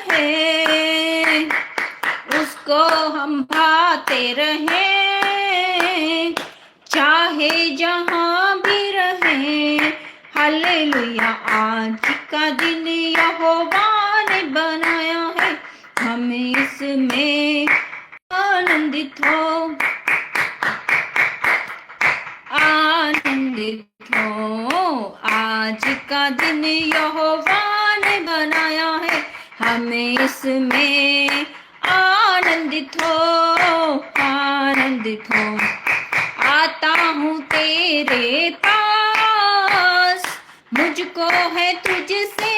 रहे, उसको हम भाते रहे, चाहे जहां भी रहे। हालेलुया, आज का दिन यहोवा ने बनाया है, हमें इसमें आनंदित हो, आनंदित हो। आज का दिन यहोवा ने बनाया है, हमें इसमें आनंदित हो, आनंदित हो। आता हूँ तेरे पास, मुझको है तुझसे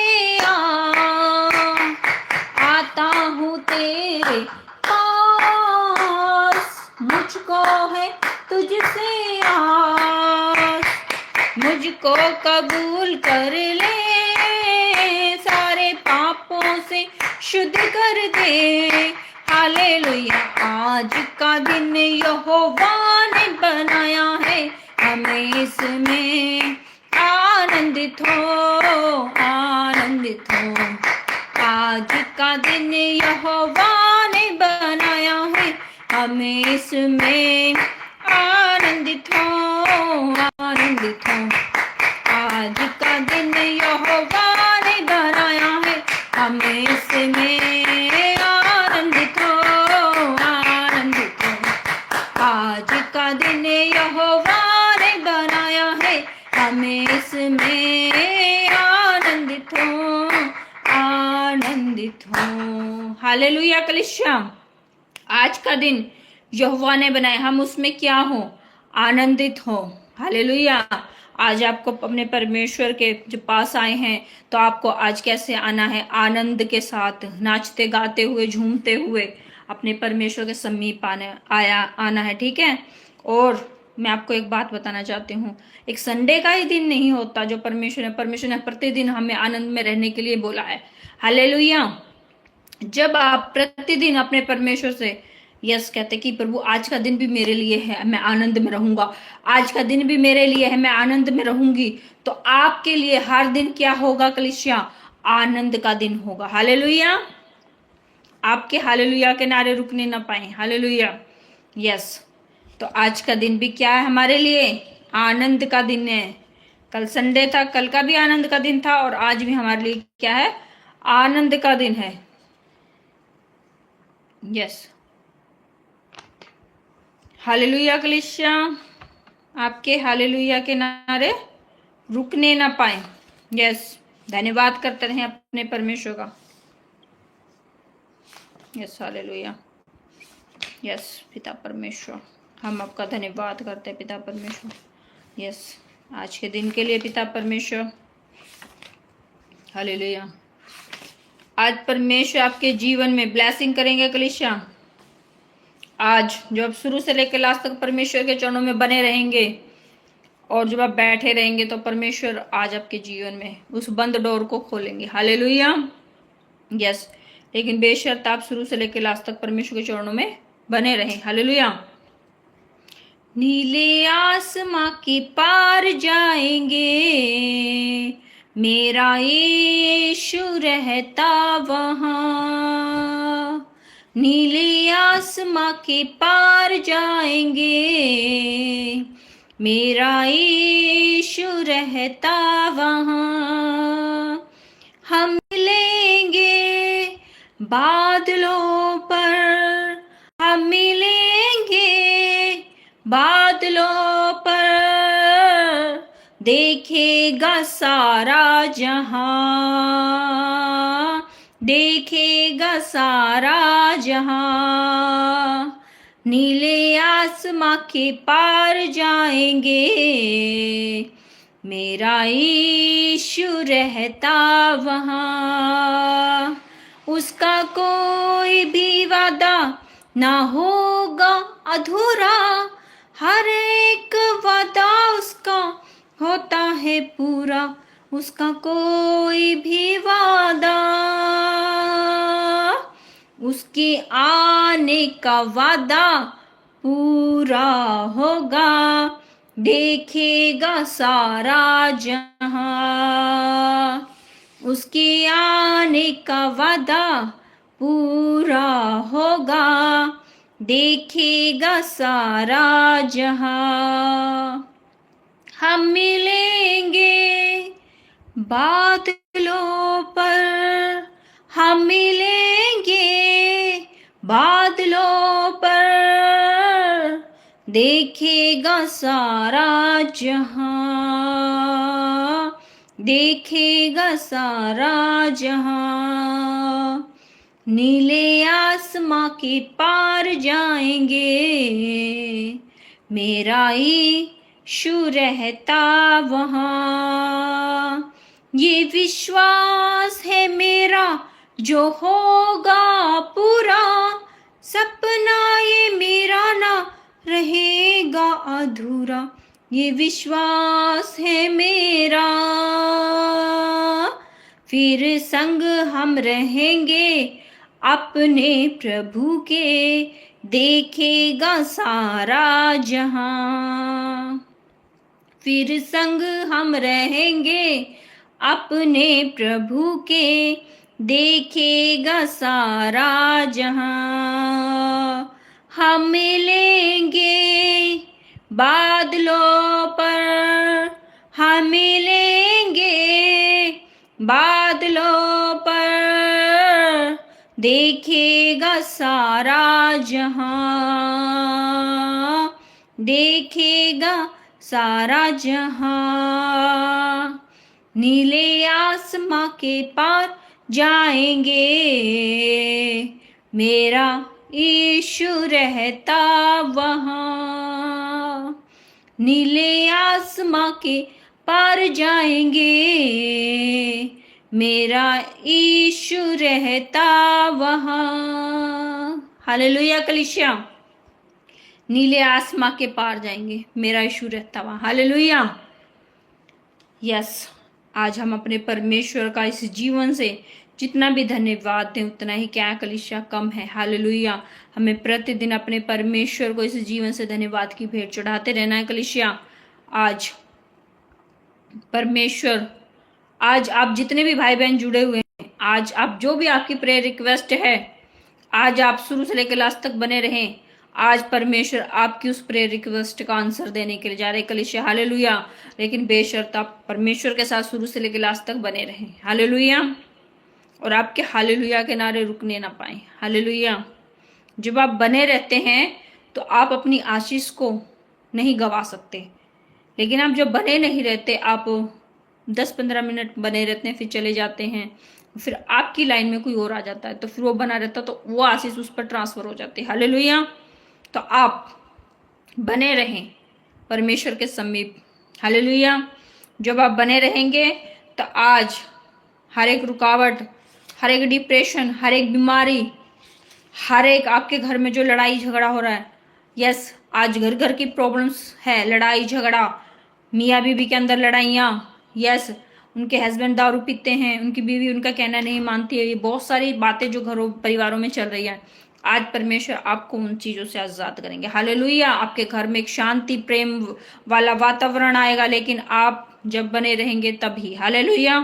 आता हूँ तेरे पास, मुझको है तुझसे आस। मुझको कबूल कर ले, सारे पापों से शुद्ध कर दे। हालेलुया, आज का दिन यहोवा ने बनाया है, हमें इसमें आनंदित हो, आनंदित हो। आज का दिन यहोवा ने बनाया है, हमें इसमें आनंदित हो, आनंदित हो। आज का दिन यहोवा ने बनाया है, हमें इसमें आनंदित हो, आनंदित हो। आज का दिन यहोवा ने बनाया है, हमें इसमें आनंदित हो, आनंदित हो। हालेलुया कलीसिया, आज का दिन यहोवा ने बनाया, हम उसमें क्या हो, आनंदित हो। हालेलुया। आज आपको अपने परमेश्वर के जो पास आए हैं, तो आपको आज कैसे आना है, आनंद के साथ, नाचते गाते हुए, झूमते हुए अपने परमेश्वर के समीप आना है, ठीक है। और मैं आपको एक बात बताना चाहती हूँ, एक संडे का ही दिन नहीं होता जो परमेश्वर ने प्रतिदिन हमें आनंद में रहने के लिए बोला है। हालेलुया। जब आप प्रतिदिन अपने परमेश्वर से यस कहते कि प्रभु आज का दिन भी मेरे लिए है, मैं आनंद में रहूंगा, आज का दिन भी मेरे लिए है, मैं आनंद में रहूंगी, तो आपके लिए हर दिन क्या होगा कलीसिया, आनंद का दिन होगा। हालेलुया। आपके हालेलुया के नारे रुकने ना पाए। हालेलुया। यस, तो आज का दिन भी क्या है हमारे लिए, आनंद का दिन है। कल संडे था, कल का भी आनंद का दिन था, और आज भी हमारे लिए क्या है, आनंद का दिन है। यस, हालेलुया कलीसिया, आपके हालेलुया के नारे रुकने ना पाए। यस, धन्यवाद करते रहें अपने परमेश्वर का। Yes, hallelujah. यस पिता परमेश्वर, हम आपका धन्यवाद करते हैं पिता परमेश्वर। यस, आज के दिन के लिए पिता परमेश्वर, हालेलुया। आज परमेश्वर आपके जीवन में ब्लेसिंग करेंगे कलीसिया। आज जो आप शुरू से लेकर लास्ट तक परमेश्वर के चरणों में बने रहेंगे, और जब आप बैठे रहेंगे, तो परमेश्वर आज आपके जीवन में उस बंद डोर को खोलेंगे। हालेलुया। यस, लेकिन बेशर्त आप शुरू से लेकर लास्ट तक परमेश्वर के चरणों में बने रहें। हालेलुया। नीले आसमां के पार जाएंगे, मेरा यीशु रहता वहां। नीले आसमां के पार जाएंगे, मेरा यीशु रहता वहां। हम मिलेंगे बादलों पर, हम मिलेंगे बादलों पर, देखेगा सारा जहां, देखेगा सारा जहां। नीले आसमां के पार जाएंगे, मेरा यीशु रहता वहां। उसका कोई भी वादा ना होगा अधूरा, हर एक वादा उसका होता है पूरा। उसका कोई भी वादा, उसके आने का वादा पूरा होगा, देखेगा सारा जहां। उसके आने का वादा पूरा होगा, देखेगा सारा जहां। हम मिलेंगे बादलों पर, हम मिलेंगे बादलों पर, देखेगा सारा जहां, देखेगा सारा जहां। नीले आसमां के पार जाएंगे, मेरा यीशु रहता वहां। ये विश्वास है मेरा जो होगा पूरा, सपना ये मेरा ना रहेगा अधूरा। ये विश्वास है मेरा, फिर संग हम रहेंगे अपने प्रभु के, देखेगा सारा जहां। फिर संग हम रहेंगे अपने प्रभु के, देखेगा सारा जहां। हम मिलेंगे बादलों पर, हम मिलेंगे बादलों पर, देखेगा सारा जहां, देखेगा सारा जहां। नीले आसमां के पार जाएंगे, मेरा यीशु रहता वहां। नीले आसमां के पार जाएंगे, मेरा यीशु रहता वहां। हालेलुया कलीसिया, नीले आसमां के पार जाएंगे, मेरा यीशु रहता वहां। हालेलुया। यस, आज हम अपने परमेश्वर का इस जीवन से जितना भी धन्यवाद दें उतना ही क्या कलीसिया कम है। हालेलुया। हमें प्रतिदिन अपने परमेश्वर को इस जीवन से धन्यवाद की भेंट चढ़ाते रहना है कलीसिया। आज परमेश्वर, आज आप जितने भी भाई बहन जुड़े हुए हैं, आज आप जो भी आपकी प्रेयर रिक्वेस्ट है, आज आप शुरू से लेकर लास्ट तक बने रहें। आज परमेश्वर आपकी उस प्रेयर रिक्वेस्ट का आंसर देने के लिए जा रहे कलीसिया। हालेलुया। लेकिन बेशर्त आप परमेश्वर के साथ शुरू से लेकर लास्ट तक बने रहें। हालेलुया। और आपके हालेलुया के नारे रुकने ना पाए। हालेलुया। जब आप बने रहते हैं तो आप अपनी आशीष को नहीं गवा सकते, लेकिन आप जब बने नहीं रहते, आप 10-15 मिनट बने रहते हैं, फिर चले जाते हैं, फिर आपकी लाइन में कोई और आ जाता है, तो फिर वो बना रहता, तो वो आशीष उस पर ट्रांसफर हो जाती है। हालेलुया। तो आप बने रहें परमेश्वर के समीप। हालेलुया। जब आप बने रहेंगे तो आज हर एक रुकावट, हर एक डिप्रेशन, हर एक बीमारी, हर एक आपके घर में जो लड़ाई झगड़ा हो रहा है, यस, आज घर घर की प्रॉब्लम्स है, लड़ाई झगड़ा, मियाँ बीवी के अंदर लड़ाइयाँ, यस, उनके हस्बैंड दारू पीते हैं, उनकी बीवी उनका कहना नहीं मानती है, ये बहुत सारी बातें जो घरों परिवारों में चल रही है, आज परमेश्वर आपको उन चीजों से आजाद करेंगे। हालेलुया। आपके घर में एक शांति प्रेम वाला वातावरण आएगा, लेकिन आप जब बने रहेंगे तभी। हालेलुया।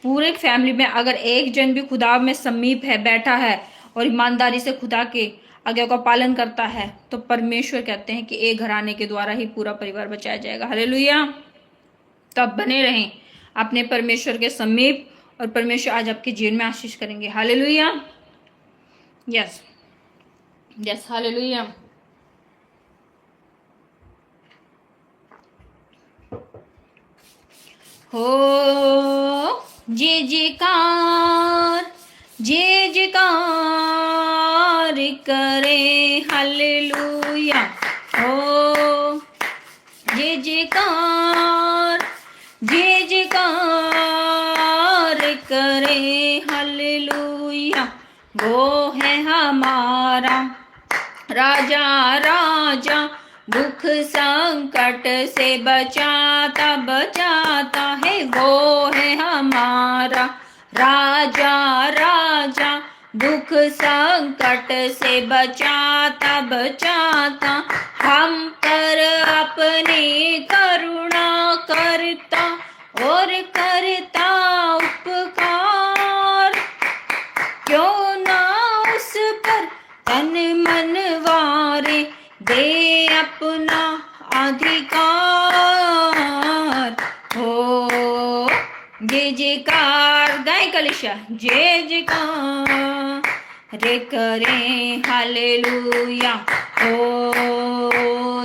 पूरे फैमिली में अगर एक जन भी खुदा में समीप है, बैठा है और ईमानदारी से खुदा के आज्ञा का पालन करता है, तो परमेश्वर कहते हैं कि एक घराने के द्वारा ही पूरा परिवार बचाया जाएगा। हालेलुया। तब बने रहें अपने परमेश्वर के समीप, और परमेश्वर आज आपके जीवन में आशीष करेंगे। हालेलुया। Yes yes. हालेलुया। हो जय जयकार, जय जयकार करे। हालेलुया। हो जय जयकार, जय जयकार करे। हालेलुया। वो है हमारा राजा, राजा, दुख संकट से बचाता बचाता है। वो है हमारा राजा, राजा, दुख संकट से बचाता बचाता, हम पर अपनी करुणा करता और करता उपकार, क्यों ना उस पर तन मन वारे, दे अपना अधिकार। हो जय जयकार, गाय कलिशा जय जयकार रे करें हालेलुया। ओ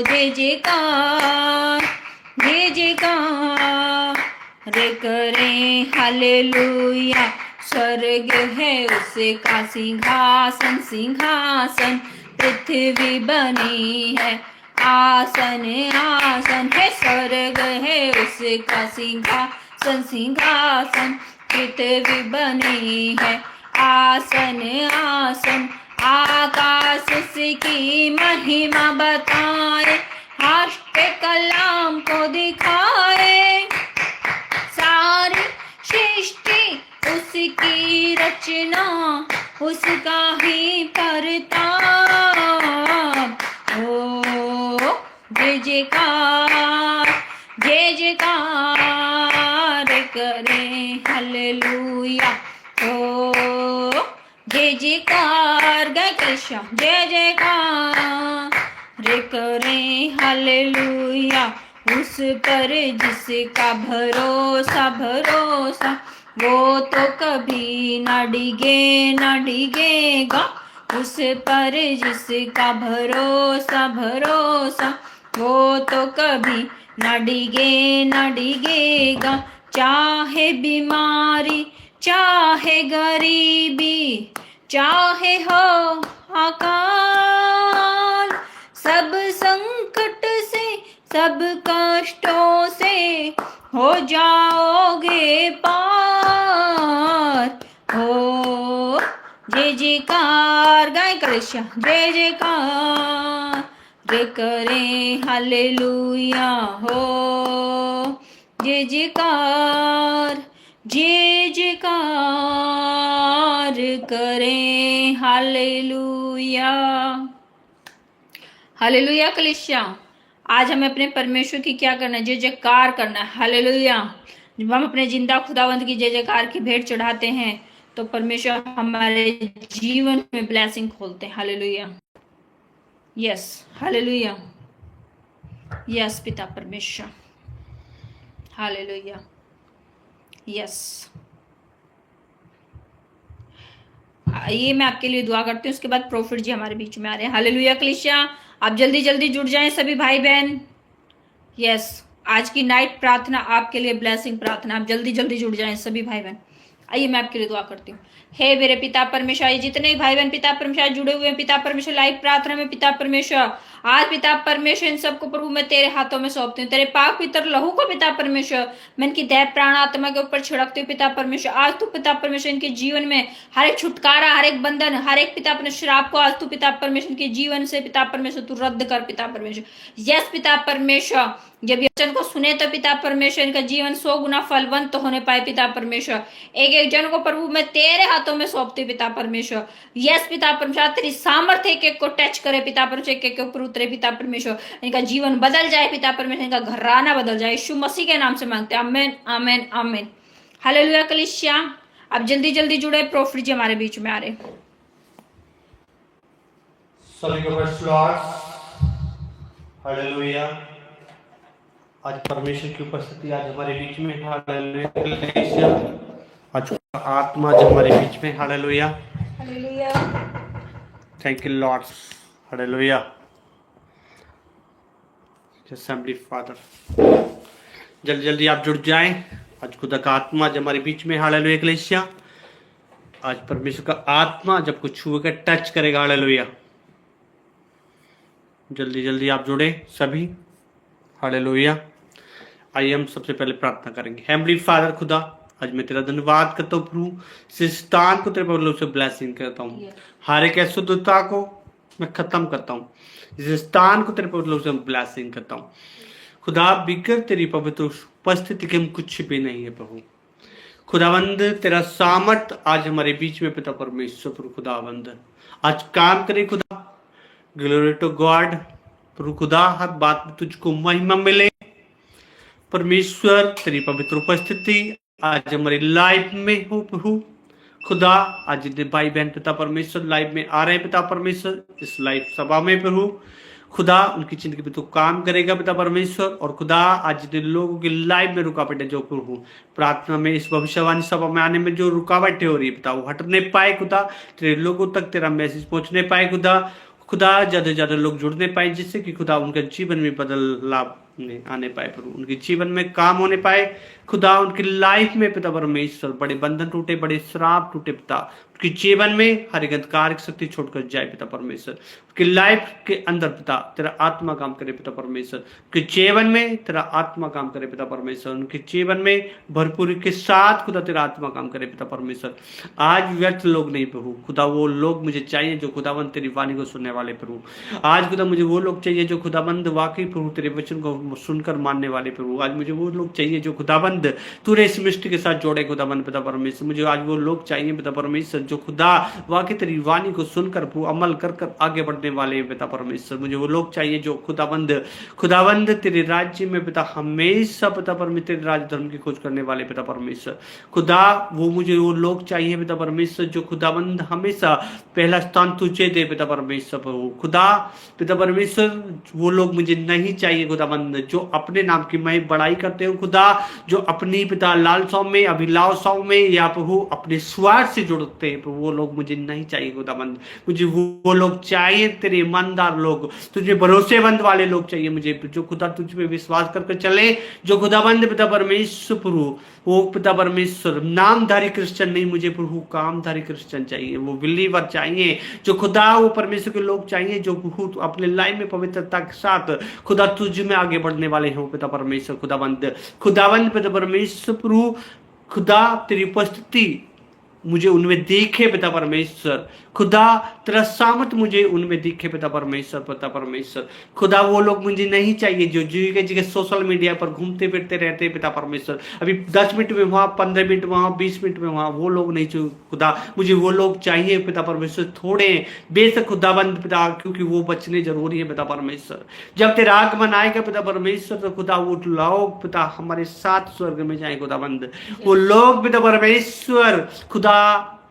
जय जयकार जय जयकार रे करें हालेलुया। स्वर्ग है उसका सिंहासन, सिंहासन पृथ्वी बनी है आसन, आसन है। स्वर्ग है उसका सिंहासन, सिंहासन पृथ्वी बनी है आसन, आसन। आकाश उसकी महिमा बताए, अष्ट कलाम को दिखाए। सारी सृष्टि उसकी रचना, उसका ही परताप। ओ जय जयकार जय जयकार करें हालेलुया। ओ जय जयकार, गाय कृष्ण जय जयकार रे करें हालेलुया। उस पर जिसका भरोसा, भरोसा वो तो कभी न डिगे, न डिगेगा। उस पर जिसका भरोसा, भरोसा वो तो कभी न डिगे, न डिगेगा। चाहे बीमारी, चाहे गरीबी, चाहे हो अकाल, सब संकट से, सब कष्टों से हो जाओगे पार। हो जय जयकार, गाय कृष्ण जय जयकार रे करें हालेलुया। हो जय जयकार जय जयकार करें हालेलुया। हालेलुया कलिसिया, आज हमें अपने परमेश्वर की क्या करना है? जय जयकार करना है। हालेलुया। जब हम अपने जिंदा खुदावंत की जय जयकार की भेंट चढ़ाते हैं तो परमेश्वर हमारे जीवन में ब्लेसिंग खोलते हैं। हालेलुया। Yes, hallelujah. यस पिता परमेश्वर, हालेलुया। यस, ये मैं आपके लिए दुआ करती हूँ। उसके बाद प्रोफिट जी हमारे बीच में आ रहे हैं। हालेलुया कलिसिया, आप जल्दी जल्दी जुड़ जाएं सभी भाई बहन। यस, आज की नाइट प्रार्थना आपके लिए ब्लेसिंग प्रार्थना, आप जल्दी जल्दी जुड़ जाएं सभी भाई बहन। आइए मैं आपके लिए दुआ करती हूँ। हे मेरे पिता परमेश्वर, ये जितने भाई बहन पिता परमेश्वर जुड़े हुए हैं पिता परमेश्वर लाइव प्रार्थना में, पिता परमेश्वर आज पिता परमेश्वर इन सबको प्रभु मैं तेरे हाथों में सौंपती हूँ। तेरे पाक पितर लहू को पिता परमेश्वर मैं इनकी देह प्राण आत्मा के ऊपर छिड़कती हूँ। पिता परमेश्वर आज तू पिता परमेश्वर इनके जीवन में हर एक छुटकारा, हर एक बंधन, हर एक पिता परमेश्वर आपको आज तू पिता परमेश्वर के जीवन से पिता परमेश्वर तू रद्द कर पिता परमेश्वर। यस पिता परमेश्वर, जब वचन को सुने तो पिता परमेश्वर इनका जीवन 100 गुना फलवंत होने पाए पिता परमेश्वर। एक एक जन को प्रभु मैं तेरे हाथों में सौंपती पिता परमेश्वर। यस पिता परमेश्वर, तेरी सामर्थ्य एक एक को टच करे पिता परमेश्वर, एक एक के ऊपर उतरे पिता परमेश्वर, इनका जीवन बदल जाए पिता परमेश्वर, इनका घराना बदल जाए। यीशु मसीह के नाम से मांगते हैं, आमीन आमीन आमीन। हालेलुया कलीसिया, आप जल्दी जल्दी जुड़े, प्रोफिट जी हमारे बीच में आ रहे। सभी को प्रेज़ लॉर्ड, हालेलुया। आज परमेश्वर की उपस्थिति आज हमारे बीच में, हालेलुया। आज आत्मा आज हमारे बीच में, hallelujah hallelujah. Thank you Lord, hallelujah. Assembly father, जल्दी जल्दी आप जुड़ जाएं। आज खुदा का आत्मा आज हमारे बीच में, हालेलुया कलीसिया। आज परमेश्वर का आत्मा जब कुछ छुएगा, टच करेगा, हालेलुया। जल्दी जल्दी आप जुड़े सभी, हालेलुया। आइए हम सबसे पहले प्रार्थना करेंगे। हेवनली फादर खुदा, आज मैं तेरा धन्यवाद करता हूँ प्रभु, इस स्थान को तेरे पवित्र से ब्लेसिंग करता हूँ। हर एक अशुद्धता को मैं खत्म करता हूँ, इस स्थान को तेरे पवित्र से ब्लेसिंग करता हूँ खुदा। बिगर तेरी पवित्र उपस्थिति के हम कुछ भी नहीं है प्रभु खुदावंद। तेरा सामर्थ आज हमारे बीच में पिता परमेश्वर प्रभु खुदावंद आज काम करे खुदा। ग्लोरी टू गॉड प्रभु खुदा, हर बात में तुझको महिमा मिले परमेश्वर। तेरी पवित्र उपस्थिति आज हमारी लाइफ में हो प्रभु खुदा। आज जितने भाई बहन पिता परमेश्वर लाइफ में आ रहे हैं पिता परमेश्वर, इस लाइफ सभा में प्रभु खुदा उनकी जिंदगी में तो काम करेगा पिता परमेश्वर। और खुदा आज जितने लोगों की लाइफ में रुकावटें जो प्रभु प्रार्थना में इस भविष्यवाणी सभा में आने में जो रुकावटें हो रही है पिता, वो हटने पाए खुदा, तेरे लोगों तक तेरा मैसेज पहुंचने पाए खुदा। खुदा ज्यादा से ज्यादा लोग जुड़ने पाए, जिससे कि खुदा उनके जीवन में बदलाव आने पाए प्रभु, उनके जीवन में काम होने पाए खुदा। उनकी लाइफ में पिता परमेश्वर बड़े बंधन टूटे, बड़े श्राप टूटे पिता, उनके जीवन में हर एक अंधकार की शक्ति छोड़कर जाए पिता परमेश्वर। उनकी लाइफ के अंदर पिता तेरा आत्मा काम करे पिता परमेश्वर, उनके जीवन में तेरा आत्मा काम करे पिता परमेश्वर, उनके जीवन में भरपूरी के साथ खुदा तेरा आत्मा काम करे पिता परमेश्वर। आज व्यर्थ लोग नहीं प्रभु खुदा, वो लोग मुझे चाहिए जो खुदाबंद तेरी वाणी को सुनने वाले प्रभु। आज खुदा मुझे वो लोग चाहिए जो खुदाबंद वाकई प्रभु तेरे वचन को सुनकर मानने वाले प्रभु। आज मुझे वो लोग चाहिए जो खुदाबंद तूने इस मिस्ट्री के साथ जोड़े खुदाबंद पिता परमेश्वर। मुझे आज वो लोग चाहिए पिता परमेश्वर जो खुदा वाकई तेरी वाणी को सुनकर अमल कर कर आगे बढ़ने वाले हैं पिता परमेश्वर। मुझे वो लोग चाहिए जो खुदाबंद तेरे राज्य में पिता हमेशा पिता परमेश्वर तेरे राज धर्म की खोज करने वाले पिता परमेश्वर खुदा। वो मुझे वो लोग चाहिए पिता परमेश्वर जो खुदाबंद हमेशा पहला स्थान तुझे दे पिता परमेश्वर प्रभु खुदा। पिता परमेश्वर वो लोग मुझे नहीं चाहिए खुदाबंद जो अपने नाम की मैं बड़ाई करते हो खुदा, जो अपनी पिता लालसाओं में अभिलाषाओं में या प्रभु अपने स्वार्थ से जुड़ते हैं प्रभु, वो लोग मुझे नहीं चाहिए खुदाबंद। मुझे वो लोग चाहिए तेरे ईमानदार लोग, तुझे भरोसेमंद वाले लोग चाहिए मुझे, जो खुदा तुझ पे विश्वास करके चले, जो खुदाबंद पिता परमेश्वर प्रभु वो पिता परमेश्वर नामधारी क्रिश्चियन नहीं, मुझे प्रभु कामधारी क्रिश्चियन चाहिए, वो बिलीवर चाहिए जो खुदा वो परमेश्वर के लोग चाहिए जो प्रभु अपने लाइफ में पवित्रता के साथ खुदा तुझ में आगे बढ़ने वाले हो पिता परमेश्वर खुदाबंद पिता परमेश्वर प्रभु खुदा तेरी उपस्थिति मुझे उनमें दिखे पिता परमेश्वर खुदा, तेरा सामर्थ मुझे उनमें दिखे पिता परमेश्वर खुदा। वो लोग मुझे नहीं चाहिए जो जगह जगह सोशल मीडिया पर घूमते फिरते रहते पिता परमेश्वर, अभी 10 मिनट में वहां 15 मिनट वहां 20 मिनट में वहां, वो लोग नहीं चाहिए खुदा। मुझे वो लोग चाहिए पिता परमेश्वर थोड़े बेशक खुदाबंद पिता, क्योंकि वो बचने जरूरी है पिता परमेश्वर। जब तेरा आगमन आएगा पिता परमेश्वर तो खुदा वो लोग पिता हमारे साथ स्वर्ग में जाए खुदाबंद, वो लोग पिता परमेश्वर खुदा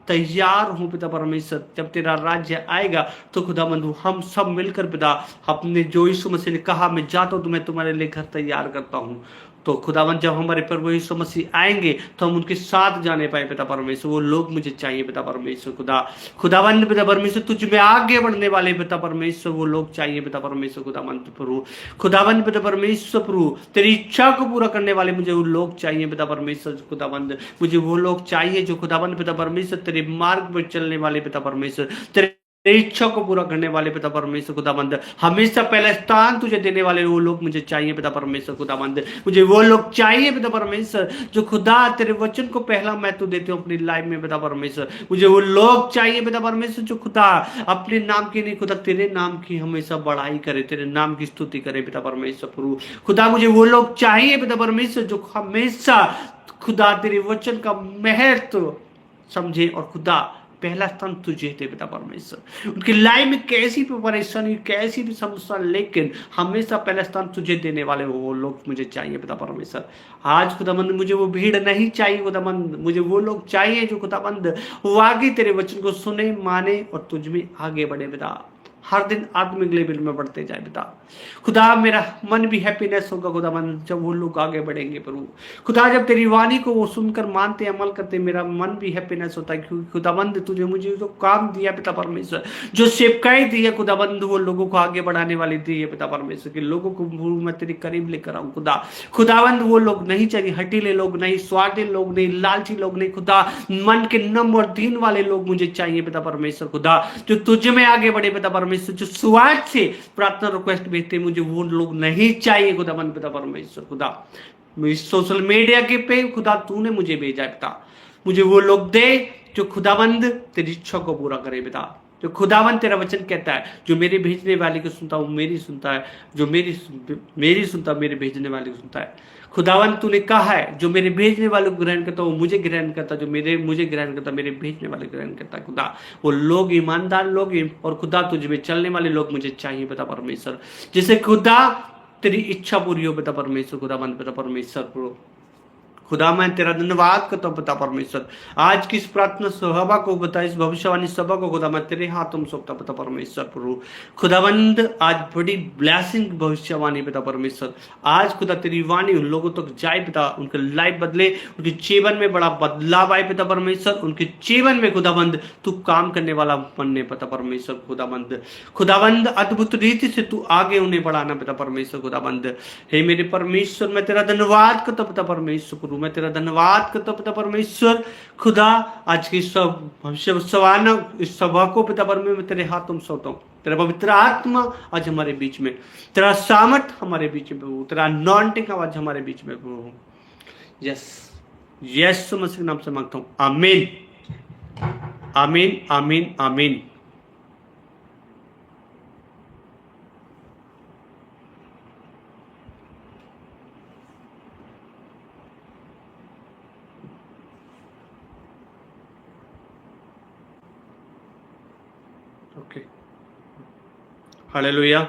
तैयार हूं पिता परमेश्वर। जब तेरा राज्य आएगा तो खुदाबंद हम सब मिलकर पिता अपने जो यीशु मसीह ने कहा मैं जाता हूं तो मैं तुम्हारे लिए घर तैयार करता हूं, तो खुदाबंद जब हमारे प्रभु यीशु मसीह आएंगे तो हम उनके साथ जाने पाए पिता परमेश्वर। वो लोग मुझे चाहिए पिता परमेश्वर खुदाबंद पिता परमेश्वर तुझ में आगे बढ़ने वाले पिता परमेश्वर, वो लोग चाहिए पिता परमेश्वर खुदाबंद पिता परमेश्वर प्रभु तेरी इच्छा को पूरा करने वाले मुझे वो लोग चाहिए पिता परमेश्वर खुदाबंद। मुझे वो लोग चाहिए जो खुदाबंद पिता परमेश्वर तेरे मार्ग पर चलने वाले पिता परमेश्वर, तेरे इच्छा को पूरा करने वाले पिता परमेश्वर खुदाबंद, हमेशा पहला स्थान तुझे देने वाले वो लोग मुझे चाहिए पिता परमेश्वर खुदाबंद। मुझे वो लोग चाहिए पिता परमेश्वर जो खुदा तेरे वचन को पहला महत्व देते हो अपनी लाइफ में पिता परमेश्वर। मुझे वो लोग चाहिए पिता परमेश्वर जो खुदा अपने नाम की नहीं खुदा तेरे नाम की हमेशा बढ़ाई करे, तेरे नाम की स्तुति करे पिता परमेश्वर प्रभु खुदा। मुझे वो लोग चाहिए पिता परमेश्वर जो हमेशा खुदा तेरे वचन का महत्व समझे और खुदा पहला स्थान तुझे थे पिता परमेश्वर। उनकी लाइफ में कैसी भी परेशानी कैसी भी समस्या लेकिन हमेशा पहला स्थान तुझे देने वाले वो लोग मुझे चाहिए पिता परमेश्वर। आज खुदाबंद मुझे वो भीड़ नहीं चाहिए खुदाबंद, मुझे वो लोग चाहिए जो खुदाबंद वाकई तेरे वचन को सुने माने और तुझ में आगे बढ़े पिता, हर दिन आत्मिक लेवल में बढ़ते जाए पिता खुदा। मेरा मन भी हैप्पीनेस होगा खुदाबंद जब वो लोग आगे बढ़ेंगे प्रभु खुदा। जब तेरी वाणी को वो सुनकर मानते अमल करते मेरा मन भी हैप्पीनेस होता है, क्योंकि खुदाबंद तुझे मुझे जो काम दिया पिता परमेश्वर, जो सेवकाई दी है खुदाबंद वो लोगों को आगे बढ़ाने वाली दी है पिता परमेश्वर के लोगों को मैं तेरे करीब लेकर आऊँ खुदाबंद। वो लोग नहीं चाहिए हटीले लोग नहीं, स्वार्थी लोग नहीं, लालची लोग नहीं खुदा, मन के नंबर 3 वाले लोग मुझे चाहिए पिता परमेश्वर खुदा, जो तुझ में आगे बढ़े पिता परमेश्वर, जो स्वार्थ से प्रार्थना रिक्वेस्ट भेजते मुझे वो लोग नहीं चाहिए खुदाबंद पिता परमेश्वर खुदा। सोशल मीडिया के पे खुदा तूने मुझे भेजा पिता, मुझे वो लोग दे जो खुदाबंद तेरी इच्छा को पूरा करे पिता, जो खुदाबंद तेरा वचन कहता है जो मेरे भेजने वाले को सुनता हूँ मेरी सुनता है, जो मेरी सुनता मेरे भेजने वाले को सुनता है खुदावंद। तूने कहा है जो मेरे भेजने वाले को ग्रहण करता वो मुझे ग्रहण करता, जो मुझे ग्रहण करता मेरे भेजने वाले ग्रहण करता खुदा। वो लोग ईमानदार लोग और खुदा तुझ में चलने वाले लोग मुझे चाहिए पिता परमेश्वर, जिसे खुदा तेरी इच्छा पूरी हो पिता परमेश्वर खुदावंद पिता परमेश्वर खुदा मैं तेरा धन्यवाद करता हूँ पिता परमेश्वर। आज की इस प्रार्थना सभा को बता, इस भविष्यवाणी सभा को खुदा मैं तेरे हाथों में सौंपता पिता परमेश्वर प्रभु। खुदाबंद आज बड़ी ब्लेसिंग भविष्यवाणी पिता परमेश्वर, आज खुदा तेरी वाणी उन लोगों तक जाए पिता, उनके लाइफ बदले, उनके जीवन में बड़ा बदलाव आए पिता परमेश्वर, उनके जीवन में खुदाबंद तू काम करने वाला बनने पिता परमेश्वर। खुदाबंद अद्भुत रीति से तू आगे उन्हें बढ़ाना पिता परमेश्वर। खुदाबंद हे मेरे परमेश्वर, मैं तेरा धन्यवाद करता पिता परमेश्वर प्रभु, मैं तेरा धन्यवाद करता पिता परमेश्वर। खुदा आज की सब भविष्य इस सभा को पिता परमेश्वर मैं तेरे हाथों में सौंपता हूँ। तेरा पवित्र आत्मा आज हमारे बीच में, तेरा सामर्थ हमारे बीच में प्रभु, तेरा अनॉइंटिंग आज हमारे बीच में प्रभु। यस यस मसीह के नाम से मांगता हूँ, आमीन आमीन आमीन आमीन। Okay. Hallelujah.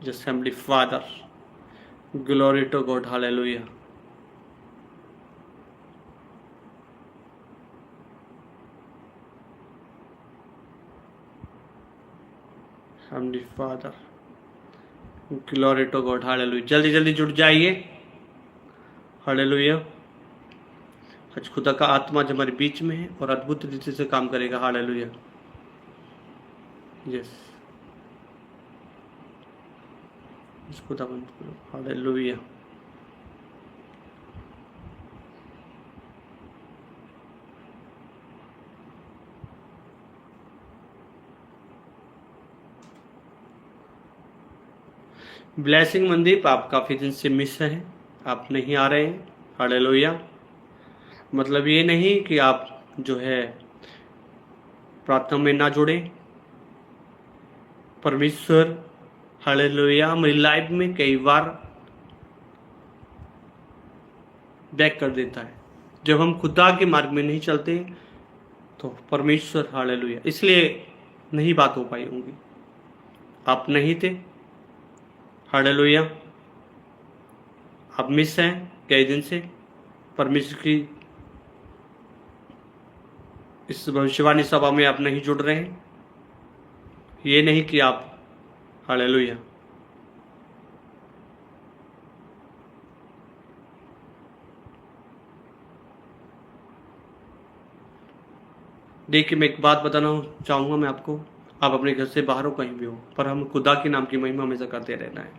Just Heavenly Father. Glory to God. Hallelujah. Heavenly Father. Glory to God. Hallelujah. जल्दी जल्दी जुड़ जाइए। Hallelujah. आज खुदा का आत्मा जो हमारे बीच में है और अद्भुत रीति से काम करेगा। हालेलुया। यस खुदा बंद करो। हालेलुया। ब्लेसिंग मंदीप, आप काफी दिन से मिस हैं, आप नहीं आ रहे हैं। हालेलुया। मतलब ये नहीं कि आप जो है प्रार्थना में ना जुड़े। परमेश्वर हालेलुया मेरी लाइफ में कई बार बैक कर देता है जब हम खुदा के मार्ग में नहीं चलते, तो परमेश्वर हालेलुया इसलिए नहीं बात हो पाई होंगी। आप नहीं थे। हालेलुया। आप मिस हैं कई दिन से। परमेश्वर की इस भविष्यवाणी सभा में आप नहीं जुड़ रहे हैं। ये नहीं कि आप हालेलुया देखिए, मैं एक बात बताना चाहूँगा मैं आपको। आप अपने घर से बाहर हो, कहीं भी हो, पर हम खुदा के नाम की महिमा हमेशा करते रहना है।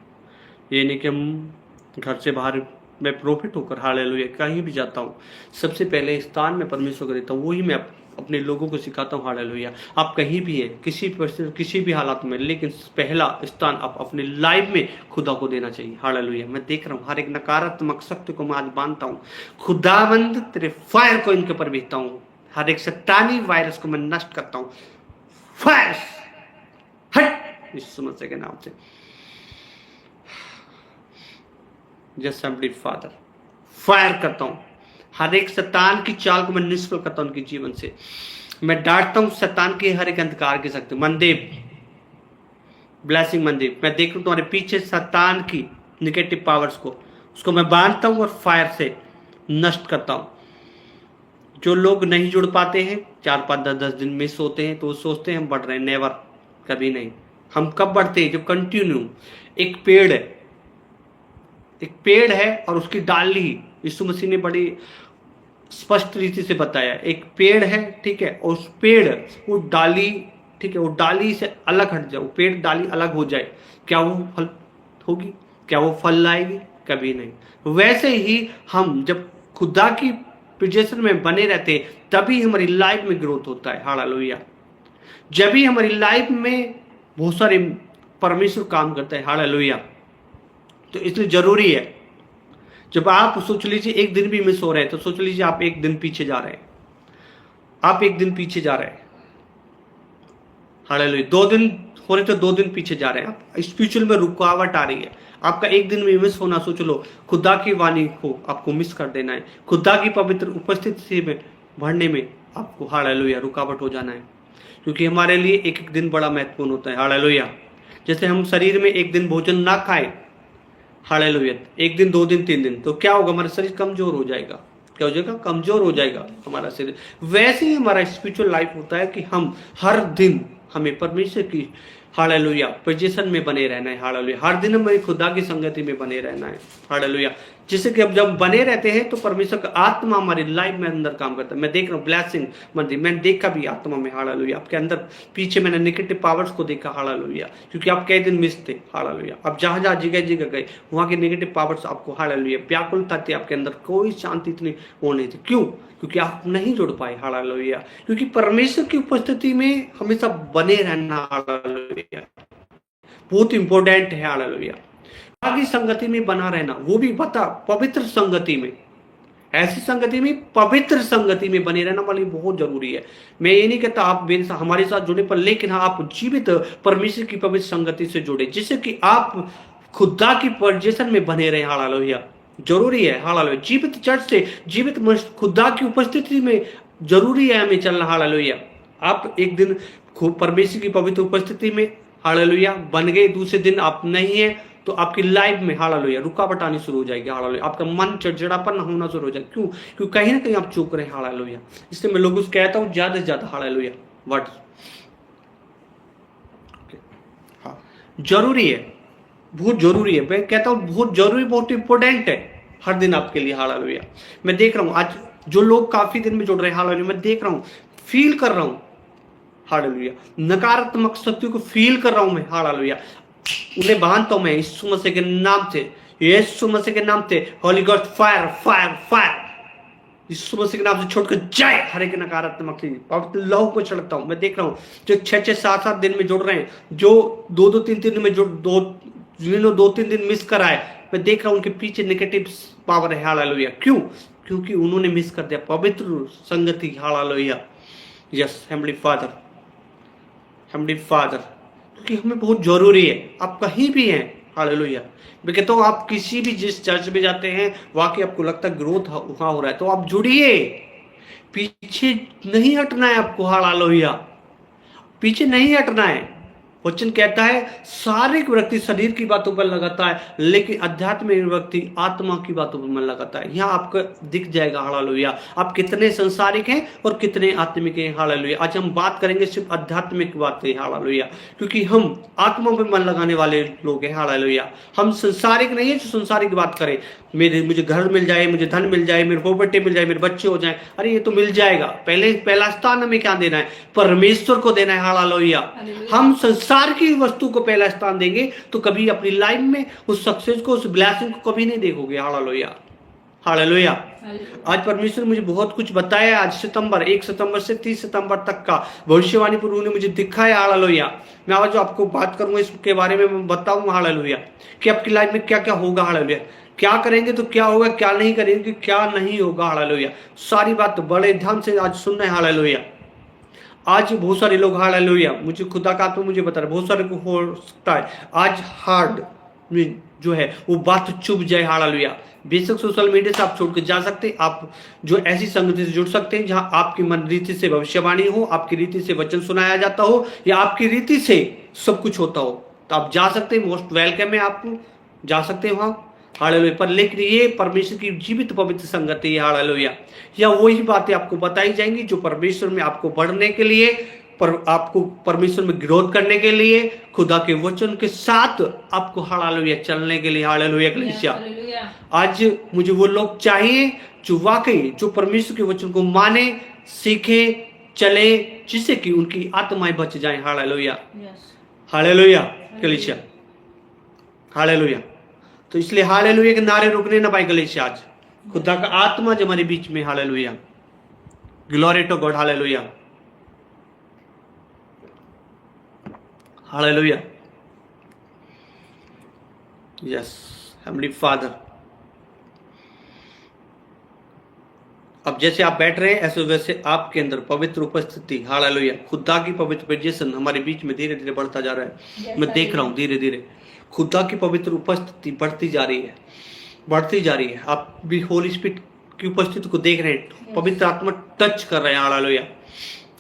ये नहीं कि हम घर से बाहर, मैं प्रॉफिट होकर हालेलुया कहीं भी जाता हूँ, सबसे पहले स्थान में परमेश्वर को देता हूँ, वही मैं अपने लोगों को सिखाता हूँ। हालेलुया। आप कहीं भी है, किसी भी हालात में, लेकिन पहला स्थान आप अपने लाइफ में खुदा को देना चाहिए। हालेलुया। मैं देख रहा हूँ हर एक नकारात्मक शक्ति को मैं आज बांधता हूँ। खुदाबंद तेरे फायर को इनके ऊपर भेजता हूँ। हर एक शैतानी वायरस को मैं नष्ट करता हूँ। फायर हट इस समस्या के नाम से। जस्ट हेवनली फादर, फायर करता हूँ। हर एक शैतान की चाल को मैं निष्फल करता हूँ उनके जीवन से। मैं डांटता हूँ शैतान के हर एक अंधकार की शक्ति। मनदेव ब्लेसिंग मनदेव, मैं देख रहा हूँ तुम्हारे पीछे शैतान की निगेटिव पावर्स को, उसको मैं बांधता हूँ और फायर से नष्ट करता हूँ। जो लोग नहीं जुड़ पाते हैं, 4 5 10 दिन मिस होते हैं, तो वो सोचते हैं हम बढ़ रहे हैं। नेवर, कभी नहीं। हम कब बढ़ते हैं? जब कंटिन्यू एक पेड़ है और उसकी डाली, यीशु मसीह ने बड़ी स्पष्ट रीति से बताया, एक पेड़ है, ठीक है, और उस पेड़ वो डाली, ठीक है, वो डाली से अलग हट जाए, वो पेड़ डाली अलग हो जाए, क्या वो फल होगी? क्या वो फल लाएगी? कभी नहीं। वैसे ही हम जब खुदा की पोजीशन में बने रहते तभी हमारी लाइफ में ग्रोथ होता है। हालेलुया। जब भी हमारी लाइफ में बहुत सारे परमेश्वर काम करता है। हालेलुया। तो इसलिए जरूरी है, जब आप सोच लीजिए एक दिन भी मिस हो रहे हैं, तो सोच लीजिए आप एक दिन पीछे जा रहे हैं। आप एक दिन पीछे जा रहे हैं। हालेलुया। 2 दिन हो रहे तो 2 दिन पीछे जा रहे हैं। आप स्पिरिचुअल में रुकावट आ रही है। आपका एक दिन में मिस होना, सोच लो, खुदा की वाणी को आपको मिस कर देना है। खुदा की पवित्र उपस्थिति में बढ़ने में आपको हालेलुया रुकावट हो जाना है, क्योंकि हमारे लिए एक एक दिन बड़ा महत्वपूर्ण होता है। हालेलुया। जैसे हम शरीर में एक दिन भोजन ना खाएं, हालेलुया। एक दिन, 2 दिन, 3 दिन तो क्या होगा, हमारा शरीर कमजोर हो जाएगा। क्या हो जाएगा? कमजोर हो जाएगा हमारा शरीर। वैसे ही हमारा स्पिरिचुअल लाइफ होता है कि हम हर दिन हमें परमेश्वर की हालेलुया पोजीशन में बने रहना है। हालेलुया। हर दिन हमें खुदा की संगति में बने रहना है। हालेलुया। जिससे कि अब जब बने रहते हैं तो परमेश्वर का आत्मा हमारी लाइफ में अंदर काम करता है। मैं देख रहा हूँ ब्लेसिंग मंदिर, मैंने देखा भी आत्मा में। हालेलुया। आपके अंदर पीछे मैंने नेगेटिव पावर्स को देखा। हालेलुया। क्योंकि आप कई दिन मिस थे। हालेलुया। अब जहां जहां जगह जगह गए वहां के नेगेटिव पावर्स आपको हालेलुया व्याकुलता थी आपके अंदर, कोई शांति इतनी वो नहीं थी। क्यों? क्योंकि आप नहीं जुड़ पाए। हालेलुया। क्योंकि परमेश्वर की उपस्थिति में हमेशा बने रहना हालेलुया बहुत इंपॉर्टेंट है। हालेलुया। की संगति में बना रहना, वो भी पता पवित्र संगति में, ऐसी संगति में, पवित्र संगति में बने रहना वाली बहुत जरूरी है। मैं ये नहीं कहता आप मेरे साथ हमारे साथ जुड़े, पर लेकिन हाँ आप जीवित परमेश्वर की पवित्र संगति से जुड़े, जिससे कि आप खुदा की पोजीशन में बने रहे। हालेलुया। जरूरी है। हालेलुया। जीवित चर्च से, जीवित खुदा की उपस्थिति में जरूरी है हमें चलना। हालेलुया। आप एक दिन परमेश्वर की पवित्र उपस्थिति में हालेलुया बन गए, दूसरे दिन आप नहीं है तो आपकी लाइफ में हालेलुया रुकावट आनी शुरू हो जाएगी। हालेलुया। आपका मन चिड़चिड़ापन होना शुरू हो जाएगा। क्यों? क्योंकि कहीं ना कहीं आप चूक रहे हैं। हालेलुया। इसलिए मैं लोगों से कहता हूं ज्यादा से ज्यादा हालेलुया वर्ड हाँ जरूरी है, बहुत जरूरी है। मैं कहता हूं बहुत जरूरी, बहुत इंपॉर्टेंट है हर दिन आपके लिए। हालेलुया। मैं देख रहा हूं आज जो लोग काफी दिन में जुड़ रहे हैं हालेलुया, मैं देख रहा हूं, फील कर रहा हूं हालेलुया, नकारात्मक शक्तियों को फील कर रहा हूं मैं। हालेलुया। उन्हें बांधता हूं मैं यीशु मसीह के नाम से, यीशु मसीह के नाम से। Holy God fire fire fire Yeshu Masih के नाम से छोड़कर जाए हर एक नकारात्मक चीज, पवित्र लहू को छिड़कता हूं। मैं देख रहा हूं जो 6-6, 7-7 दिन में जुड़ रहे हैं, जो 2-2, 3-3 दिन में जुड़ जिन्होंने 2-3 दिन मिस कराए, मैं देख रहा हूं उनके पीछे नेगेटिव पावर है। हालेलुया। क्यों? क्योंकि उन्होंने मिस कर दिया पवित्र संगति। Hallelujah. Yes heavenly Father, heavenly father, क्योंकि हमें बहुत जरूरी है। आप कहीं भी हैं हालेलुया, मैं कहता हूँ आप किसी भी जिस चर्च में जाते हैं वाकई आपको लगता है ग्रोथ वहां हो रहा है, तो आप जुड़िए, पीछे नहीं हटना है आपको। हालेलुया। पीछे नहीं हटना है। वचन कहता है शारीरिक व्यक्ति शरीर की बातों पर लगाता है, लेकिन आध्यात्मिक व्यक्ति आत्मा की बातों पर मन लगाता है। यहाँ आपको दिख जाएगा हालेलुया आप कितने संसारिक हैं और कितने आत्मिक हैं। हालेलुया। आज हम बात करेंगे सिर्फ आध्यात्मिक बातें। हालेलुया। क्योंकि हम आत्मा पर मन लगाने वाले लोग हैं। हालेलुया। हम संसारिक नहीं है जो संसारिक बात करें, मुझे घर मिल जाए, मुझे धन मिल जाए, मेरे प्रॉपर्टी मिल जाए, मेरे बच्चे हो जाए, अरे ये तो मिल जाएगा। पहला स्थान हमें क्या देना है? परमेश्वर को देना है। हालेलुया। हम संसार की वस्तु को पहला स्थान देंगे तो कभी अपनी लाइफ में उस सक्सेस को, उस ब्लेसिंग को कभी नहीं देखोगे। हालेलुया। हालेलुया। आज परमेश्वर मुझे बहुत कुछ बताया। आज 1 सितंबर से 30 सितंबर तक का भविष्यवाणी पर उन्होंने मुझे दिखाया। हालेलुया। मैं आज आपको बात करूंगा इसके बारे में, मैं बताऊंगा हालेलुया कि आपकी लाइफ में क्या क्या होगा। हालेलुया। क्या करेंगे तो क्या होगा, क्या नहीं करेंगे क्या नहीं होगा। हालेलुया। सारी बात बड़े ध्यान से आज सुनना है। हालेलुया। आज बहुत सारे लोग हालेलुया, मुझे खुदा का आत्मा मुझे बता रहा है, बहुत सारे को हो सकता है आज हार्ड में जो है वो बात चुभ जाए। हालेलुया। बेशक सोशल मीडिया से आप छोड़ के जा सकते हैं, आप जो ऐसी संगति से जुड़ सकते हैं जहां आपकी मन रीति से भविष्यवाणी हो, आपकी रीति से वचन सुनाया जाता हो, या आपकी रीति से सब कुछ होता हो, तो आप जा सकते हैं। मोस्ट वेलकम है, आप जा सकते हैं वहां। हालेलुया। पर लेकिन ये परमेश्वर की जीवित पवित्र संगति है। हालेलुया। या वही बातें आपको बताई जाएंगी जो परमेश्वर में आपको बढ़ने के लिए, पर आपको परमेश्वर में ग्रोथ करने के लिए, खुदा के वचन के साथ आपको हालेलुया चलने के लिए। हालेलुया। कलीसिया आज मुझे वो लोग चाहिए जो वाकई जो परमेश्वर के वचन को माने, सीखे, चले, जिससे कि उनकी आत्माएं बच जाएं। हालेलुया। हालेलुया। कलीसिया। हालेलुया। तो इसलिए हालेलुया के नारे रुकने ना पाए कलीसिया। आज खुदा का आत्मा जो हमारे बीच में। Hallelujah. Glory to God. Hallelujah. Hallelujah. Yes heavenly father, अब जैसे आप बैठ रहे हैं ऐसे वैसे आपके अंदर पवित्र उपस्थिति। हालेलुया। खुदा की पवित्र पोजीशन हमारे बीच में धीरे धीरे बढ़ता जा रहा है। मैं देख रहा हूं धीरे धीरे खुदा की पवित्र उपस्थिति बढ़ती जा रही है, बढ़ती जा रही है। आप भी होली स्पिरिट की उपस्थिति को देख रहे हैं, पवित्र आत्मा टच कर रहे हैं। हालेलुया।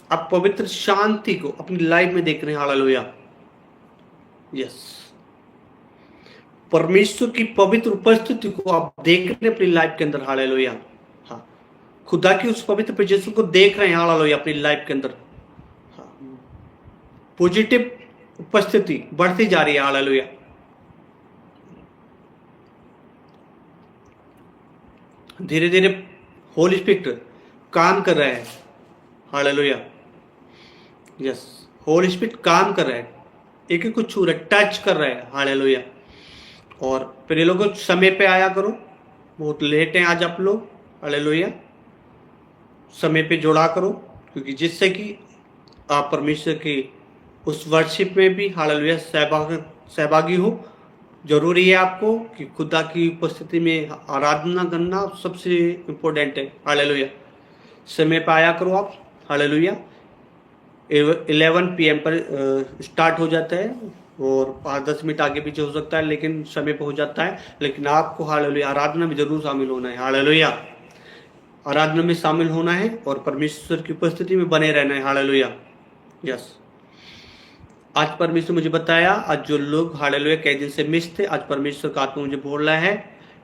आप पवित्र शांति को अपनी लाइफ में देख रहे हैं। हालेलुया। यस परमेश्वर की पवित्र उपस्थिति को आप देख रहे हैं अपनी लाइफ के अंदर, हालेलुया। हाँ, खुदा की उस पवित्र प्रेजेंस को देख रहे हैं, हालेलुया, अपनी लाइफ के अंदर। हाँ, पॉजिटिव उपस्थिति बढ़ती जा रही है, हालेलुया। धीरे धीरे होली स्पिरिट काम कर रहा है, हालेलुया। यस, होली स्पिरिट काम कर रहा है, एक एक को छू रहा है, टच कर रहा है, हालेलुया। और प्रिय लोगों, समय पे आया करो, बहुत लेट हैं आज आप लोग, हालेलुया। समय पे जोड़ा करो, क्योंकि जिससे कि आप परमेश्वर की उस वर्शिप में भी, हालेलुया, सहभागी हो। जरूरी है आपको कि खुदा की उपस्थिति में आराधना करना सबसे इम्पोर्टेंट है, हालेलुया। समय पे आया करो आप, हालेलुया। 11 PM पर स्टार्ट हो जाता है और 5-10 मिनट आगे पीछे हो सकता है, लेकिन समय पे हो जाता है। लेकिन आपको, हालेलुया, आराधना में जरूर शामिल होना है, हालेलुया। आराधना में शामिल होना है और परमेश्वर की उपस्थिति में बने रहना है, हालेलुया। यस, आज परमेश्वर मुझे बताया, आज जो लोग, हालेलुया, कई दिन से मिस थे, आज परमेश्वर का आत्मा मुझे बोल रहा है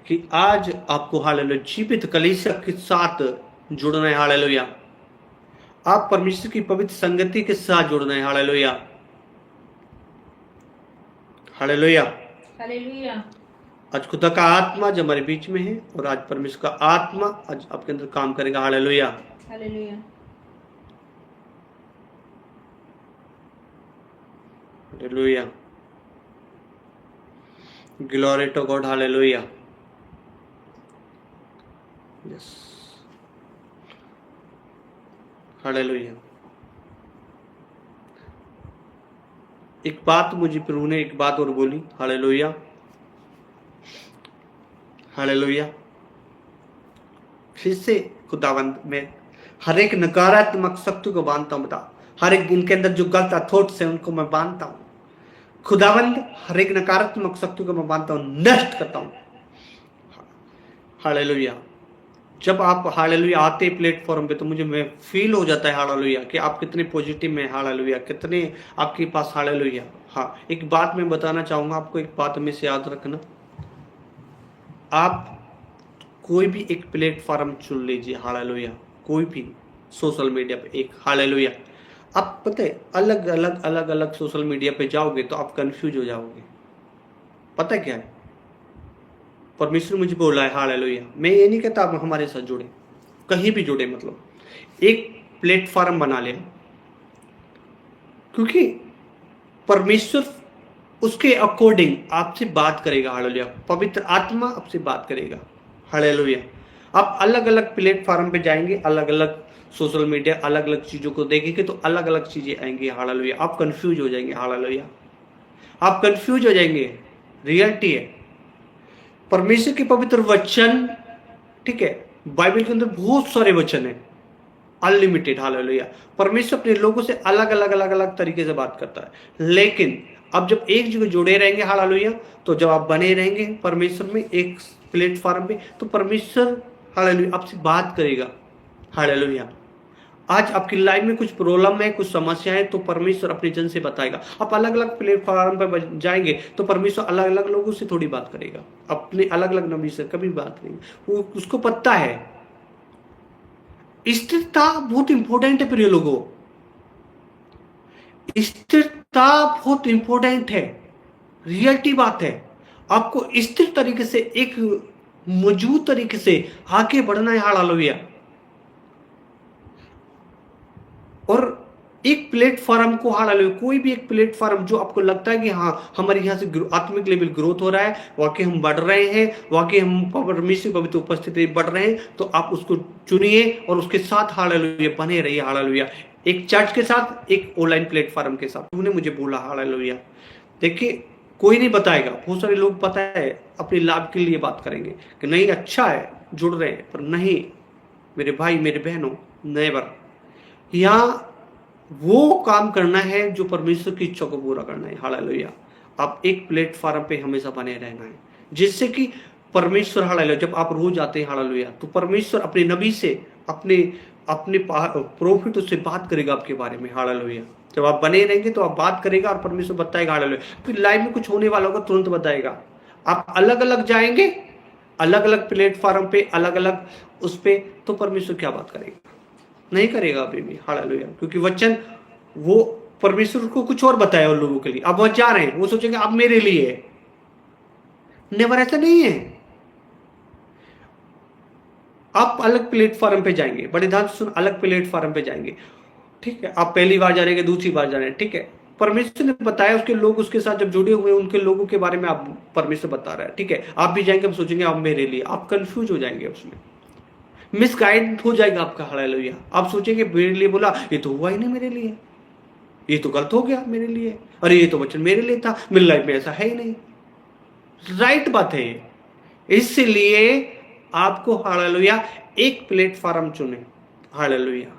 कि आज आपको, हालेलुया, जीवित कलीसिया के साथ जुड़ना है, हालेलुया। आप परमेश्वर की पवित्र संगति के साथ जुड़ना है, हालेलुया, हालेलुया, हालेलुया। आज खुदा का आत्मा जो हमारे बीच में है और आज परमेश्वर का आत्मा आज आपके अंदर काम करेगा, hallelujah, hallelujah, hallelujah. Glory to God, hallelujah. Yes, hallelujah. एक बात मुझे प्रभु ने एक बात और बोली, हालेलुया, हालेलुया। फिर से खुदावंद में हर एक नकारात्मक शक्ति को बांधता हूं, बता, हर एक इनके अंदर जो गलत थॉट्स है उनको मैं बांधता हूं, खुदावंद। हर एक नकारात्मक शक्ति को मैं बांधता हूं, नष्ट करता हूं, हालेलुया। जब आप, हालेलुया, आते प्लेटफॉर्म पे तो मुझे मैं फील हो जाता है, हालेलुया, कि आप कितने पॉजिटिव में, हालेलुया, कितने आपके पास, हालेलुया। हाँ, एक बात मैं बताना चाहूंगा आपको, एक बात हमेशा याद रखना, आप कोई भी एक प्लेटफॉर्म चुन लीजिए, हालेलुया, कोई भी सोशल मीडिया पे एक, हालेलुया। आप पता है, अलग अलग सोशल मीडिया पे जाओगे तो आप कंफ्यूज हो जाओगे। पता क्या है, परमेश्वर मुझे बोला है, हालेलुया। मैं ये नहीं कहता आप हमारे साथ जुड़े, कहीं भी जुड़े, मतलब एक प्लेटफॉर्म बना ले, क्योंकि परमेश्वर उसके अकॉर्डिंग आपसे बात करेगा, हालेलुया। पवित्र आत्मा आपसे बात करेगा, हालेलुया। आप अलग अलग प्लेटफॉर्म पे जाएंगे, अलग अलग सोशल मीडिया, अलग अलग चीजों को देखेंगे तो अलग अलग चीजें आएंगी, हालेलुया। आप कंफ्यूज हो जाएंगे, हालेलुया, आप कंफ्यूज हो जाएंगे। रियलिटी है, परमेश्वर के पवित्र वचन, ठीक है, बाइबल के अंदर बहुत सारे वचन है, अनलिमिटेड, हालेलुया। परमेश्वर अपने लोगों से अलग अलग तरीके से बात करता है, लेकिन अब जब एक जगह जुड़े रहेंगे, हालेलुया, तो जब आप बने रहेंगे परमेश्वर में एक प्लेटफॉर्म पे, तो परमेश्वर, हालेलुया, आपसे बात करेगा, हालेलुया। आज आपकी लाइफ में कुछ प्रॉब्लम है, कुछ समस्या है, तो परमेश्वर अपने जन से बताएगा। आप अलग अलग प्लेटफॉर्म पर जाएंगे तो परमेश्वर अलग अलग लोगों से थोड़ी बात करेगा, अपने अलग अलग नबी से कभी बात नहीं, वो उसको पता है। स्थिरता बहुत इंपॉर्टेंट है प्रिय लोगों, स्थिरता बहुत इंपॉर्टेंट है, रियलिटी बात है। आपको स्थिर तरीके से, एक मजबूत तरीके से आगे बढ़ना है, हालेलुया। और एक प्लेटफॉर्म को, हालेलुया, कोई भी एक प्लेटफॉर्म जो आपको लगता है कि हाँ हमारे यहाँ से आत्मिक लेवल ग्रोथ हो रहा है, वाकई हम बढ़ रहे हैं, वाकई हम परमेश्वर की पवित्र उपस्थिति बढ़ रहे हैं, तो आप उसको चुनिए और उसके साथ, हालेलुया, बने रहिए, हालेलुया। एक चर्च के साथ, एक ऑनलाइन प्लेटफॉर्म के साथ। उन्होंने मुझे बोला, हालेलुया, देखिए कोई नहीं बताएगा, बहुत सारे लोग पता है अपने लाभ के लिए बात करेंगे कि नहीं अच्छा है जुड़ रहे हैं, पर नहीं मेरे भाई मेरे बहनों, नेवर। यहाँ वो काम करना है जो परमेश्वर की इच्छा को पूरा करना है, हालेलुया। आप एक प्लेटफॉर्म पे हमेशा बने रहना है, जिससे कि परमेश्वर, हालेलुया, जब आप रोज आते हैं, हालेलुया, तो परमेश्वर अपने नबी से, अपने प्रोफिट से बात करेगा आपके बारे में, हालेलुया। जब आप बने रहेंगे तो आप बात करेगा और परमेश्वर बताएगा, हालेलुया। फिर लाइफ में कुछ होने वाला होगा तुरंत बताएगा। आप अलग अलग जाएंगे, अलग अलग प्लेटफॉर्म पे, अलग अलग उस पे, तो परमेश्वर क्या बात करेगा? नहीं करेगा अभी भी। हालेलुया। क्योंकि वचन वो परमेश्वर को कुछ और बताया उन लोगों के लिए। अब वो जा रहे हैं, वो सोचेंगे अब मेरे लिए है। नेवर, ऐसा नहीं है। आप अलग प्लेटफॉर्म पे जाएंगे, बड़े ध्यान से सुन, अलग प्लेटफॉर्म पे जाएंगे, ठीक है। आप पहली बार जा रहे हैं, दूसरी बार जा रहे हैं, ठीक है। परमेश्वर ने बताया, उसके लोग उसके साथ जब जुड़े हुए उनके लोगों के बारे में आप परमेश्वर बता रहा है, ठीक है। आप भी जाएंगे, आप सोचेंगे आप मेरे लिए, आप कंफ्यूज हो जाएंगे, उसमें मिसगाइड हो जाएगा आपका। हालेलुया। आप सोचेंगे मेरे लिए बोला, ये तो हुआ ही नहीं मेरे लिए, ये तो गलत हो गया मेरे लिए, अरे ये तो वचन मेरे लिए था, मेरी लाइफ में ऐसा है ही नहीं। राइट बात है ये। इसलिए आपको हालेलुया एक प्लेटफॉर्म चुने। हालेलुया।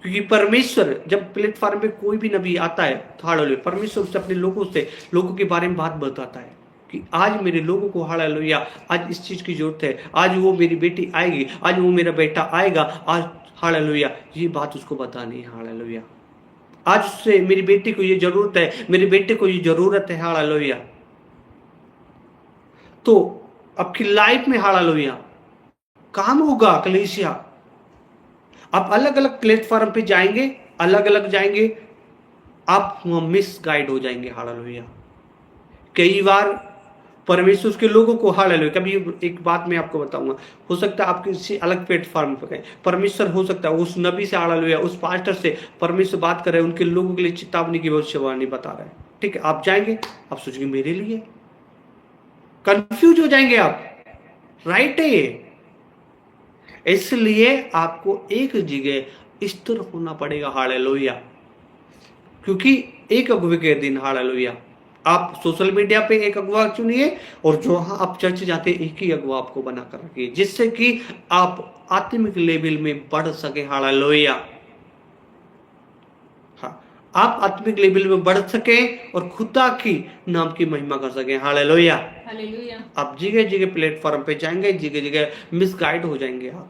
क्योंकि परमेश्वर जब प्लेटफॉर्म पे कोई भी नबी आता है तो हालेलुया परमेश्वर उससे अपने लोगों के बारे में बात बताता है कि आज मेरे लोगों को हालेलुया आज इस चीज की जरूरत है, आज वो मेरी बेटी आएगी, आज वो मेरा बेटा आएगा, आज हालेलुया ये बात उसको बतानी है। हालेलुया आज उससे मेरी बेटी को ये जरूरत है, मेरे बेटे को ये जरूरत है। हालेलुया। तो आपकी लाइफ में हालेलुया काम होगा कलीसिया। आप अलग अलग प्लेटफॉर्म पे जाएंगे, अलग अलग जाएंगे, आप मिस गाइड हो जाएंगे। हालेलुया। कई बार परमेश्वर के लोगों को हालेलुया, कभी एक बात मैं आपको बताऊंगा, हो सकता है आप किसी अलग प्लेटफॉर्म पे गए, परमेश्वर हो सकता है उस नबी से हालेलुया, उस पास्टर से परमेश्वर बात कर रहे हैं, उनके लोगों के लिए चेतावनी की भविष्यवाणी बता रहे हैं, ठीक है। आप जाएंगे, आप सोचेंगे मेरे लिए, कंफ्यूज हो जाएंगे आप। राइट है ये। इसलिए आपको एक जगह स्थिर होना पड़ेगा। हालेलुया। क्योंकि एक अगुवे के दिन हालेलुया आप सोशल मीडिया पे एक अगुवा चुनिए, और जो आप चर्च जाते हैं एक ही अगुवा आपको बना कर रखिए, जिससे कि आप आत्मिक लेवल में बढ़ सके। हालेलुया। हाँ, आप आत्मिक लेवल में बढ़ सके और खुदा की नाम की महिमा कर सके। हालेलुया। आप जगह जगह प्लेटफॉर्म पे जाएंगे, जगह जगह मिसगाइड हो जाएंगे, आप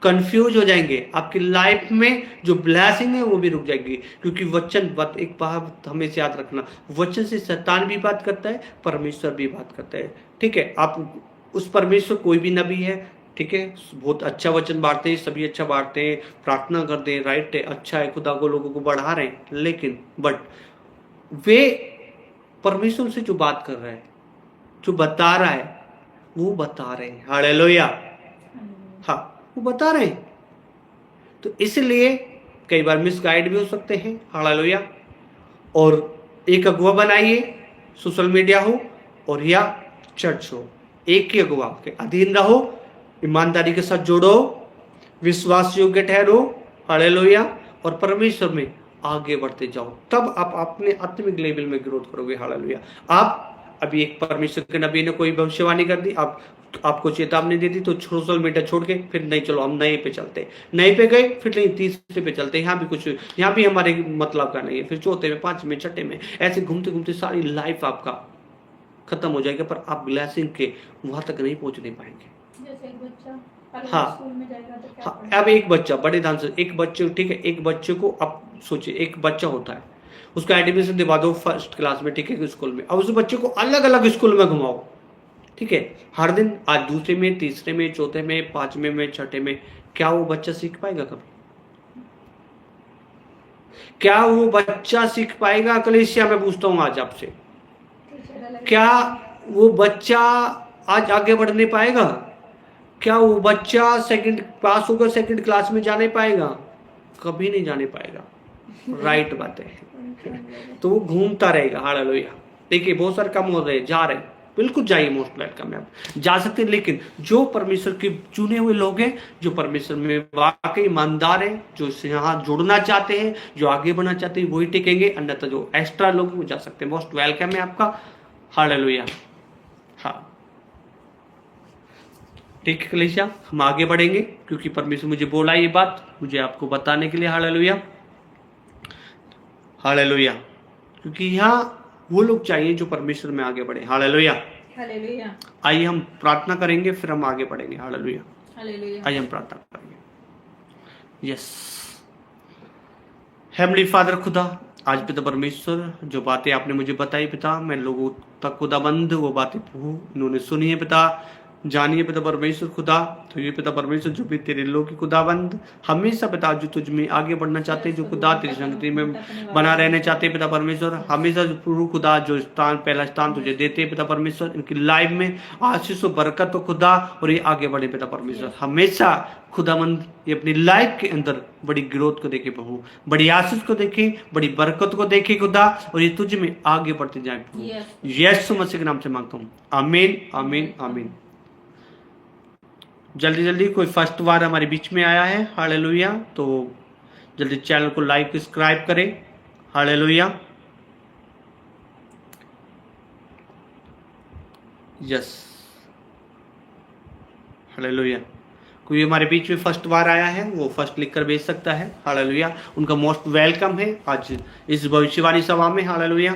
कंफ्यूज हो जाएंगे, आपकी लाइफ में जो ब्लेसिंग है वो भी रुक जाएगी। क्योंकि वचन बात, एक बात हमेशा याद रखना, वचन से शैतान भी बात करता है, परमेश्वर भी बात करता है, ठीक है। आप उस परमेश्वर कोई भी नबी है, ठीक है, बहुत अच्छा वचन बांटते हैं, सभी अच्छा बांटते हैं, प्रार्थना करते हैं, राइट है, अच्छा है, खुदा को लोगों को बढ़ा रहे हैं, लेकिन बट वे परमेश्वर से जो बात कर रहा है, जो बता रहा है, वो बता रहे हैं। हालेलुया। हाँ, वो बता रहे हैं। तो इसलिए कई बार मिसगाइड भी हो सकते हैं। हालेलुया। और एक अगुवा बनाइए, सोशल मीडिया हो और या चर्च हो, एक ही अगुवा के अधीन रहो, ईमानदारी के साथ जोड़ो, विश्वास योग्य ठहरो। हालेलुया। और परमेश्वर में आगे बढ़ते जाओ, तब आप अपने आत्मिक लेवल में ग्रोथ करोगे। हालेलुया। आप अभी एक परमेश्वर के नबी ने कोई भविष्यवाणी कर दी, आपको चेतावनी दे दी, तो सोशल मीडिया छोड़ के फिर नहीं, चलो हम नए पे चलते, नए पे गए, फिर नहीं तीसरे पे चलते, यहाँ भी कुछ, यहाँ भी हमारे मतलब का नहीं है, फिर चौथे में, पांचवें, छठे में, ऐसे घूमते घूमते सारी लाइफ आपका खत्म हो जाएगा, पर आप ब्लेसिंग के वहां तक नहीं पहुंचने पाएंगे। जैसे एक बच्चा हाँ, स्कूल में जाएगा तो क्या हाँ, अब एक बच्चा, बड़े ध्यान से, एक बच्चे, ठीक है, एक बच्चे को आप सोचिए, एक बच्चा होता है, उसका एडमिशन दिवा दो फर्स्ट क्लास में, ठीक है, स्कूल में। अब उस बच्चे को अलग अलग स्कूल में घुमाओ, ठीक है, हर दिन, आज दूसरे में, तीसरे में, चौथे में, पांचवें में, छठे में, क्या वो बच्चा सीख पाएगा कभी? क्या वो बच्चा सीख पाएगा? कलीसिया में पूछता हूं आज आपसे, क्या वो बच्चा आज आगे बढ़ने पाएगा? क्या वो बच्चा सेकंड पास होकर सेकंड क्लास में जाने पाएगा? कभी नहीं जाने पाएगा। राइट बात है। तो वो घूमता रहेगा। हालेलुया। देखिए बहुत सारे कम हो रहे, जा रहे, बिल्कुल जाइए, मोस्ट वेलकम है, आप जा सकते हैं। लेकिन जो परमेश्वर के चुने हुए लोग हैं, जो परमेश्वर में वाकई ईमानदार हैं, जो यहाँ जुड़ना चाहते हैं, जो आगे बढ़ना चाहते हैं, वही टिकेंगे, अन्यथा जो एक्स्ट्रा लोग हैं वो जा सकते हैं। मोस्ट वेलकम है आपका। हालेलुया। हाँ, ठीक है कलीसिया, हम आगे बढ़ेंगे, क्योंकि परमेश्वर मुझे बोला ये बात, मुझे आपको बताने के लिए। हालेलुया। हालेलुया। क्योंकि यहाँ वो लोग चाहिए जो परमेश्वर में आगे बढ़े। हालेलुया। हालेलुया। आइए हम प्रार्थना करेंगे, फिर हम आगे बढ़ेंगे। हालेलुया। हालेलुया। आइए हम प्रार्थना करेंगे। यस, हेवनली फादर खुदा, आज पिता परमेश्वर जो बातें आपने मुझे बताई पिता, मैं लोगों तक खुदाबंद वो बातें प्रभु इन्होंने सुनी है पिता, जानिए पिता परमेश्वर खुदा। तो ये पिता परमेश्वर जो भी तेरे लोग की खुदाबंद हमेशा पिता जो तुझ में आगे बढ़ना चाहते हैं, जो खुदा तेरी संगति में बना रहने चाहते हैं पिता परमेश्वर, हमेशा जो प्रभु खुदा जो स्थान पहला स्थान तुझे देते हैं पिता परमेश्वर, इनकी लाइफ में आशीष और बरकत हो खुदा, और ये आगे बढ़े पिता परमेश्वर। हमेशा खुदामंद ये अपनी लाइफ के अंदर बड़ी ग्रोथ को देखे प्रभु, बड़ी आशीष को देखे, बड़ी बरकत को देखे खुदा, और ये तुझ में आगे बढ़ते जाए प्रभु। यीशु मसीह के नाम से मांगता हूँ, आमीन आमीन आमीन। जल्दी जल्दी कोई फर्स्ट बार हमारे बीच में आया है, हालेलुया, तो जल्दी चैनल को लाइक सब्सक्राइब करें, हालेलुया। Yes, hallelujah. कोई हमारे बीच में फर्स्ट बार आया है वो फर्स्ट लिख कर भेज सकता है, हालेलुया। उनका मोस्ट वेलकम है आज इस भविष्यवाणी सभा में, हालेलुया।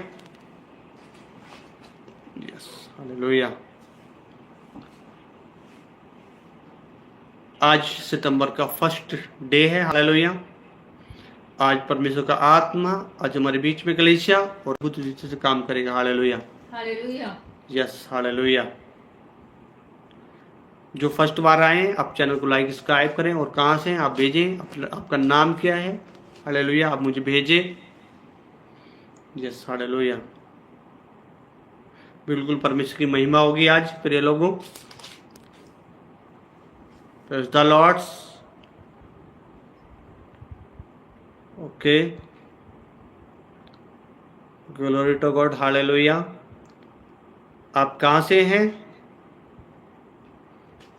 Yes, hallelujah. आज सितंबर का फर्स्ट डे है, हालेलुया। आज परमेश्वर का आत्मा आज हमारे बीच में कलीसिया और बुद्ध रीति से काम करेगा, हालेलुया हालेलुया। Yes, hallelujah. जो फर्स्ट बार आए हैं आप चैनल को लाइक सब्सक्राइब करें, और कहाँ से आप भेजें, आपका नाम क्या है, हालेलुया, आप मुझे भेजें। Yes, hallelujah. बिल्कुल परमेश्वर की महिमा होगी आज प्रिय लोगों। Praise the Lord. Okay. Glory to God. Hallelujah. आप कहाँ से हैं?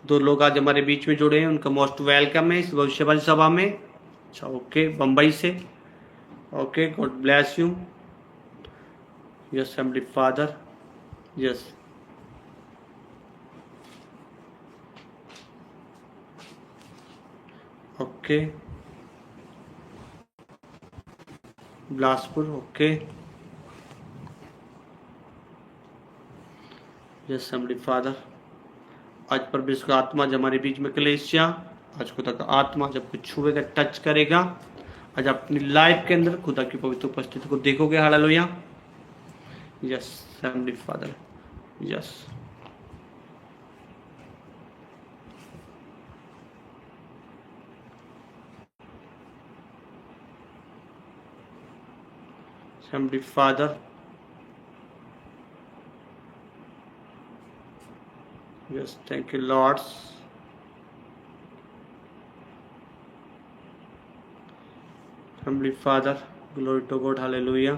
दो लोग आज हमारे बीच में जुड़े हैं, उनका मोस्ट वेलकम है इस भविष्यवाणी सभा में। अच्छा, ओके, बम्बई से। Okay, God bless you. Yes, heavenly father. Yes, okay, Bilaspur, okay. Yes, heavenly father. आज परमेश्वर का आत्मा जब हमारे बीच में कलेसिया, आज खुदा का आत्मा जब कुछ छुएगा, टच करेगा, आज अपनी लाइफ के अंदर खुदा की पवित्र उपस्थिति को देखोगे, hallelujah. Yes, heavenly father. Yes, Heavenly Father, yes, thank you, Lord. Heavenly Father, glory to God, hallelujah.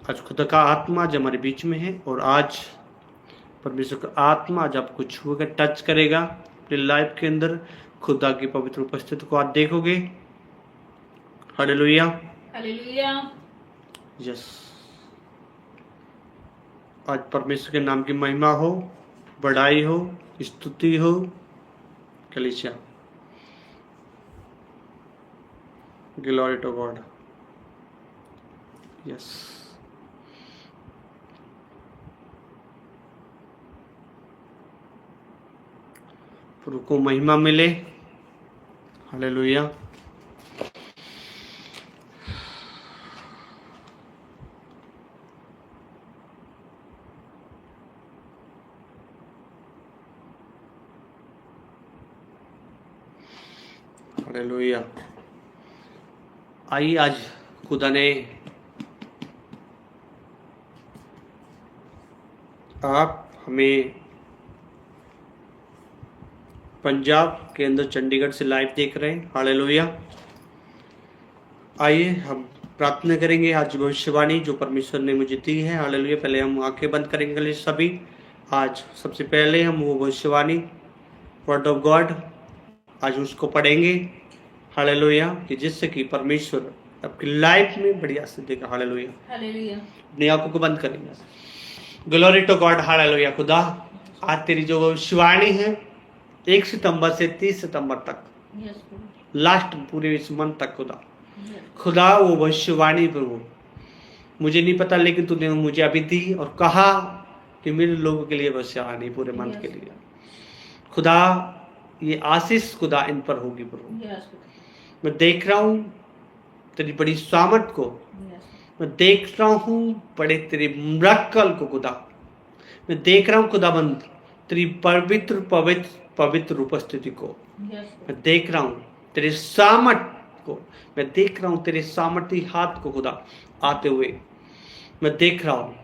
आज खुदा का आत्मा जब हमारे बीच में है, और आज परमेश्वर का आत्मा जब आपको छुएगा, टच करेगा अपनी लाइफ के अंदर, खुदा की पवित्र उपस्थिति को आप देखोगे, हालेलुया हालेलुया। यस, आज परमेश्वर के नाम की महिमा हो, बड़ाई हो, स्तुति हो, कलीसिया। Glory to God. यस, प्रभु को महिमा मिले, हालेलुया। हालेलुया। आइए, आज खुदा ने आप हमें पंजाब के अंदर चंडीगढ़ से लाइव देख रहे हैं, हालेलुया। आइए हम प्रार्थना करेंगे आज भविष्यवाणी जो परमेश्वर ने मुझे दी है, हालेलुया। पहले हम आंखें बंद करेंगे सभी। आज सबसे पहले हम वो भविष्यवाणी वर्ड ऑफ गॉड आज उसको पढ़ेंगे, हालेलुया, कि जिससे कि परमेश्वर आपकी लाइफ में बढ़िया से देगा, हालेलुया हालेलुया। अपनी आंखों को बंद करेंगे। Glory to God, hallelujah. खुदा, आज तेरी जो भविष्यवाणी है 1 सितंबर से 30 सितंबर तक, लास्ट पूरे इस मंथ तक, खुदा वो भविष्यवाणी प्रभु मुझे नहीं पता, लेकिन तूने मुझे अभी दी और कहा कि मेरे लोगों के लिए भविष्यवाणी पूरे मंथ के लिए। खुदा ये आशीष खुदा इन पर होगी प्रभु। मैं देख रहा हूँ तेरी बड़ी सामर्थ को, मैं देख रहा हूँ बड़े तेरे मिरेकल को खुदा, मैं देख रहा हूँ खुदाबंद तेरी पवित्र पवित्र पवित्र उपस्थिति को, मैं देख रहा हूँ तेरे सामर्थ को, मैं देख रहा हूँ तेरे सामर्थी हाथ को खुदा आते हुए, मैं देख रहा हूँ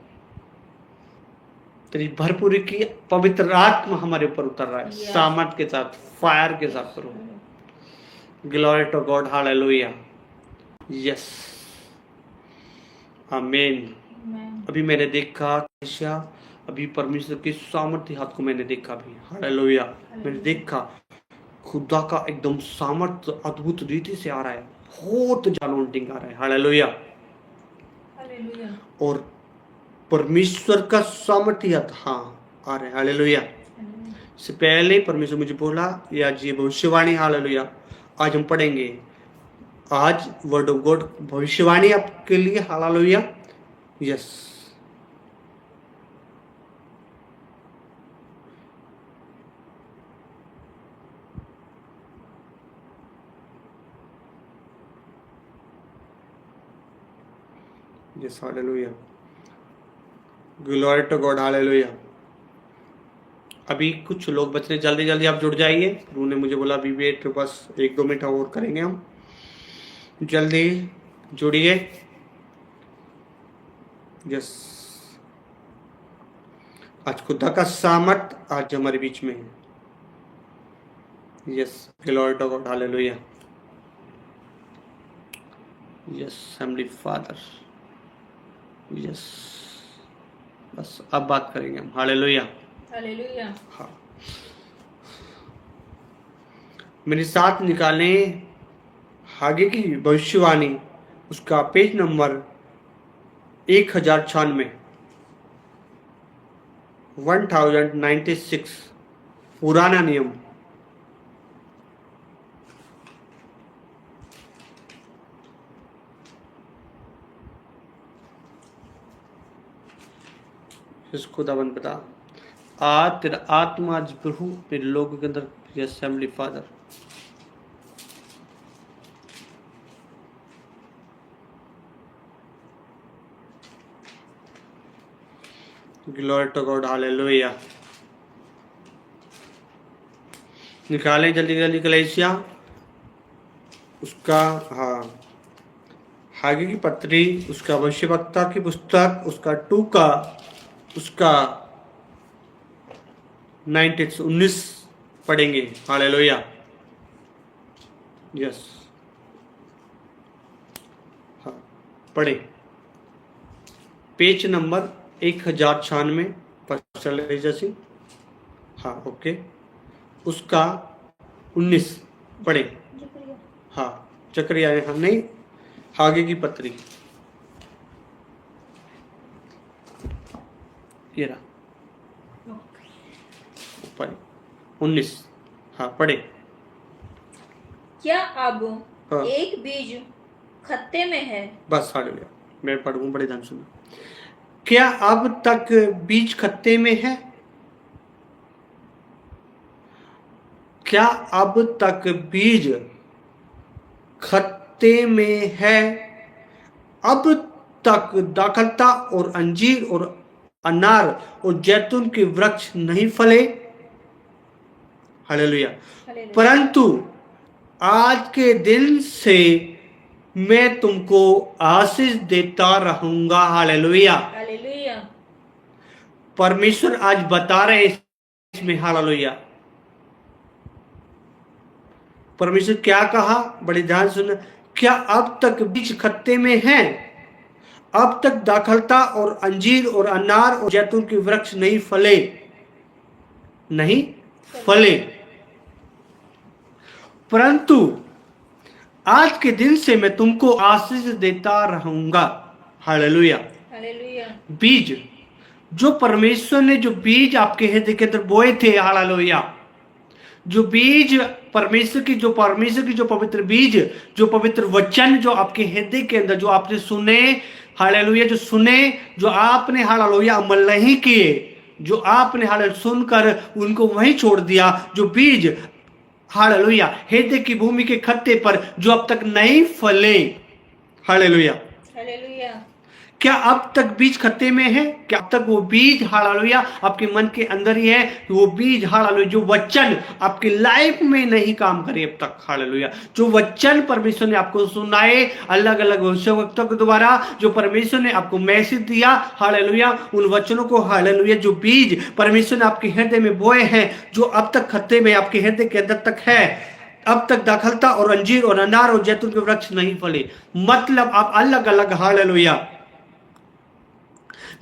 तेरी भरपूरी की पवित्र आत्मा हमारे ऊपर उतर रहा है, सामर्थ के साथ, फायर के साथ करो। Glory to God, hallelujah, yes, आमीन। अभी मैंने देखा अभी परमेश्वर के सामर्थ्य हाथ को मैंने देखा भी, हालेलुया। मैंने देखा खुदा का एकदम सामर्थ्य अद्भुत रीति से आ रहा है, बहुत जानोटिंग आ रहा है, हालेलुया। और परमेश्वर का सामर्थ्य हाथ आ रहा है, हालेलुया। इससे पहले परमेश्वर मुझे बोला या जी भविष्यवाणी, हालेलुया, आज हम पढ़ेंगे। आज वर्ड ऑफ गॉड भविष्यवाणी आपके लिए, hallelujah, yes. Yes, hallelujah, glory to God, hallelujah. अभी कुछ लोग बच रहे, जल्दी जल्दी आप जुड़ जाइए। प्रभु ने मुझे बोला अभी वेट, बस 1-2 मिनट और करेंगे हम, जल्दी जुड़िए। यस, आज खुदा का सामर्थ आज हमारे बीच में है। Yes, glory to God, hallelujah, yes, heavenly father, yes. बस अब बात करेंगे हम, हालेलुया, हालेलुया। हाँ, मेरे साथ निकालें आगे की भविष्यवाणी, उसका पेज नंबर 1096, 1096, पुराना नियम। खुदाबंद बता, आज तेरा आत्मा आज प्रभु मेरे लोगों के अंदर, yes heavenly father, glory to God, hallelujah. निकालें जल्दी जल्दी कलेसिया, उसका आगे की पत्री, उसका भविष्यवक्ता की पुस्तक, उसका 2 का, उसका 19 पढ़ेंगे, हालेलुया, यस, हाँ, पढ़े पेज नंबर 1096 पर जैसी, हाँ, ओके, उसका 19 पढ़े, हाँ, चक्रिया, हाँ, नहीं, आगे की पत्री, ये रहा, पढ़े 19, हाँ, पढ़े। क्या अब हाँ। एक बीज खत्ते में है? बस, हालेलुया, मैं पढ़ूं, बड़े ध्यान सुनो। क्या अब तक बीज खत्ते में है? क्या अब तक बीज खत्ते में है? अब तक दाखलता और अंजीर और अनार और जैतून के वृक्ष नहीं फले? हालेलुया। परंतु आज के दिन से मैं तुमको आशीष देता रहूंगा, हालेलुया। हालेलुया। परमेश्वर आज बता रहे हैं इसमें, हालेलुया। परमेश्वर क्या कहा, बड़े ध्यान सुन। क्या अब तक बीज खत्ते में है? अब तक दाखलता और अंजीर और अनार और जैतून के वृक्ष नहीं फले, नहीं फले, परंतु आज के दिन से मैं तुमको आशीष देता रहूंगा, हालेलुया। हालेलुया। बीज जो परमेश्वर ने, जो बीज आपके हृदय के अंदर बोए थे, हालेलुया, जो बीज परमेश्वर की जो पवित्र बीज, जो पवित्र वचन जो आपके हृदय के अंदर, जो आपने सुने, हालेलुया, जो सुने, जो आपने, हालेलुया, अमल नहीं किए, जो आपने हालेलुया सुनकर उनको वहीं छोड़ दिया, जो बीज, हालेलुया, हृदय की भूमि के खत्ते पर जो अब तक नहीं फले, हालेलुया, हालेलुया, क्या अब तक बीज खत्ते में है? क्या अब तक वो बीज, हालेलुया, आपके मन के अंदर ही है? वो बीज, हालेलुया, जो वचन आपकी लाइफ में नहीं काम करे अब तक, हालेलुया, जो वचन परमेश्वर ने आपको सुनाए अलग अलग भविष्यवक्ताओं के द्वारा, जो परमेश्वर ने आपको मैसेज दिया, हालेलुया, उन वचनों को, हालेलुया, जो बीज परमेश्वर ने आपके हृदय में बोए हैं, जो अब तक खत्ते में आपके हृदय के अंदर तक है, अब तक दाखलता और अंजीर और अनार और जैतून के वृक्ष नहीं फले। मतलब आप अलग अलग, हालेलुया,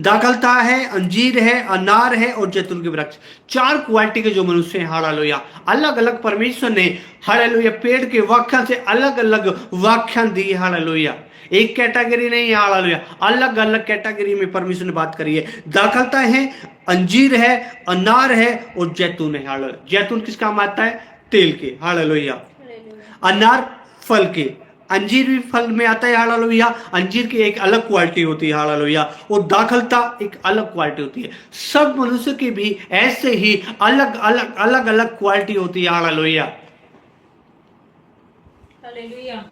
दाखलता है, अंजीर है, अनार है और जैतून के वृक्ष, 4 क्वालिटी के जो मनुष्य हैं, हालेलुया, अलग अलग परमेश्वर ने, हालेलुया, पेड़ के व्याख्यान से अलग अलग व्याख्यान दी, हालेलुया, एक कैटेगरी नहीं, हालेलुया, अलग अलग कैटेगरी में परमेश्वर ने बात करी है। दाखलता है, अंजीर है, अनार है और जैतून है, हालेलुया। जैतून किस काम आता है? तेल के, हालेलुया। अनार फल के, अंजीर भी फल में आता है, हालेलुया, अंजीर की एक अलग क्वालिटी होती है, हालेलुया, और दाखलता एक अलग क्वालिटी होती है। सब मनुष्य की भी ऐसे ही अलग अलग अलग अलग क्वालिटी होती है, हालेलुया, हालेलुया,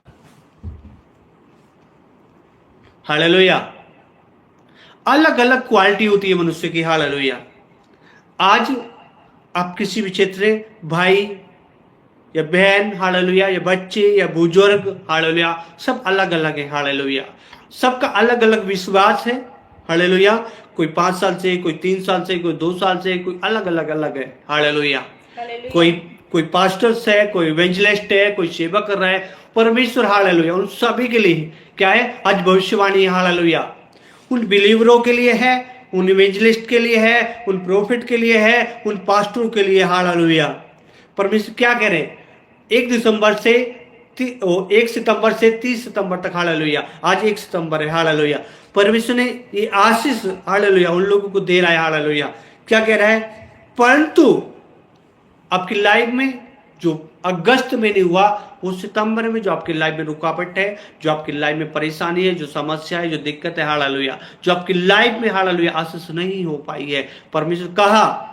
हालेलुया, अलग अलग क्वालिटी होती है मनुष्य की, हालेलुया। आज आप किसी भी क्षेत्र में, भाई या बहन, हालेलुया, या बच्चे या बुजुर्ग, हालेलुया, सब अलग अलग है, हालेलुया, सबका अलग अलग विश्वास है, हालेलुया, कोई 5 साल से, कोई 3 साल से, कोई 2 साल से, कोई अलग अलग अलग है, हालेलुया, कोई पास्टर्स है, कोई इवेंजलिस्ट है, कोई सेवा कर रहा है, परमेश्वर, हालेलुया, उन सभी के लिए क्या है? आज भविष्यवाणी, हालेलुया, उन बिलीवरों के लिए है, उन इवेंजलिस्ट के लिए है, उन प्रोफिट के लिए है, उन पास्टरों के लिए, हालेलुया। परमेश्वर क्या कह रहे हैं? 1 सितंबर से 30 सितंबर तक, हालेलुया, आज 1 सितंबर है, हालेलुया, परमेश्वर ने ये आशीष, हालेलुया, उन लोगों को दे रहा है, हालेलुया। क्या कह रहा है? परंतु आपकी लाइफ में जो अगस्त में नहीं हुआ, वो सितंबर में जो आपकी लाइफ में रुकावट है, जो आपकी लाइफ में परेशानी है, जो समस्या है, जो दिक्कत है, हालेलुया, जो आपकी लाइफ में, हालेलुया, आशीष नहीं हो पाई है, परमेश्वर कहा,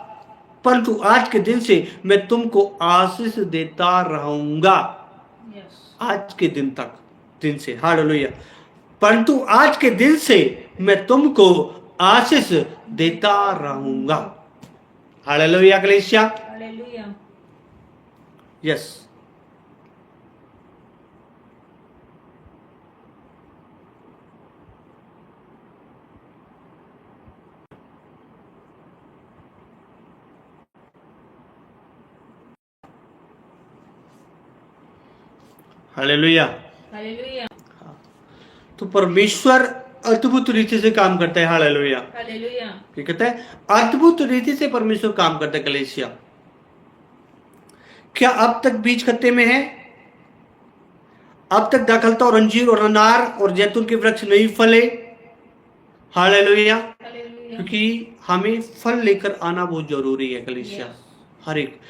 परंतु आज के दिन से मैं तुमको आशीष देता रहूंगा। आज के दिन से, हालेलुया, परंतु आज के दिन से मैं तुमको आशीष देता रहूंगा, हालेलुया, कलीसिया, हालेलुया, यस। हालेलुया, हालेलुया, तो परमेश्वर अद्भुत रीति से काम करता है, हालेलुया, हालेलुया, क्या कहता है? अद्भुत रीति से परमेश्वर काम करता है, कलीसिया। क्या अब तक बीज खत्ते में है? अब तक दाखलता और अंजीर और अनार और जैतून के वृक्ष नहीं फले, हालेलुया, क्योंकि हमें फल लेकर आना बहुत जरूरी है, कलीसिया। हर एक,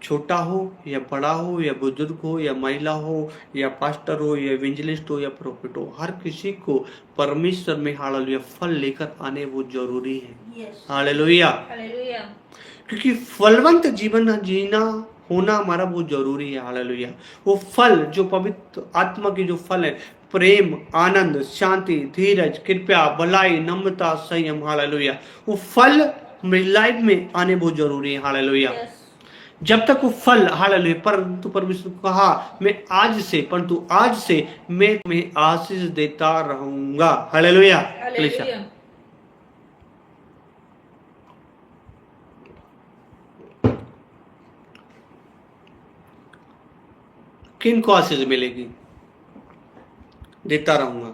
छोटा हो या बड़ा हो या बुजुर्ग हो या महिला हो या पास्टर हो या इवेंजलिस्ट हो या प्रोफिट हो, हर किसी को परमेश्वर में, हालेलुया, फल लेकर आने बहुत जरूरी है, हालेलुया, हालेलुया, क्योंकि फलवंत जीवन जीना होना हमारा बहुत जरूरी है, हालेलुया। वो फल जो पवित्र आत्मा की जो फल है, प्रेम, आनंद, शांति, धीरज, कृपया, भलाई, नम्रता, संयम, हालेलुया, वो फल हमारी लाइफ में आने बहुत जरूरी है, हालेलुया। जब तक वो फल, हालेलुया, परंतु परमेश्वर को कहा, परंतु आज से मैं तुम्हें आशीष देता रहूंगा, हालेलुया, हालेलुया। किन को आशीष मिलेगी? देता रहूंगा।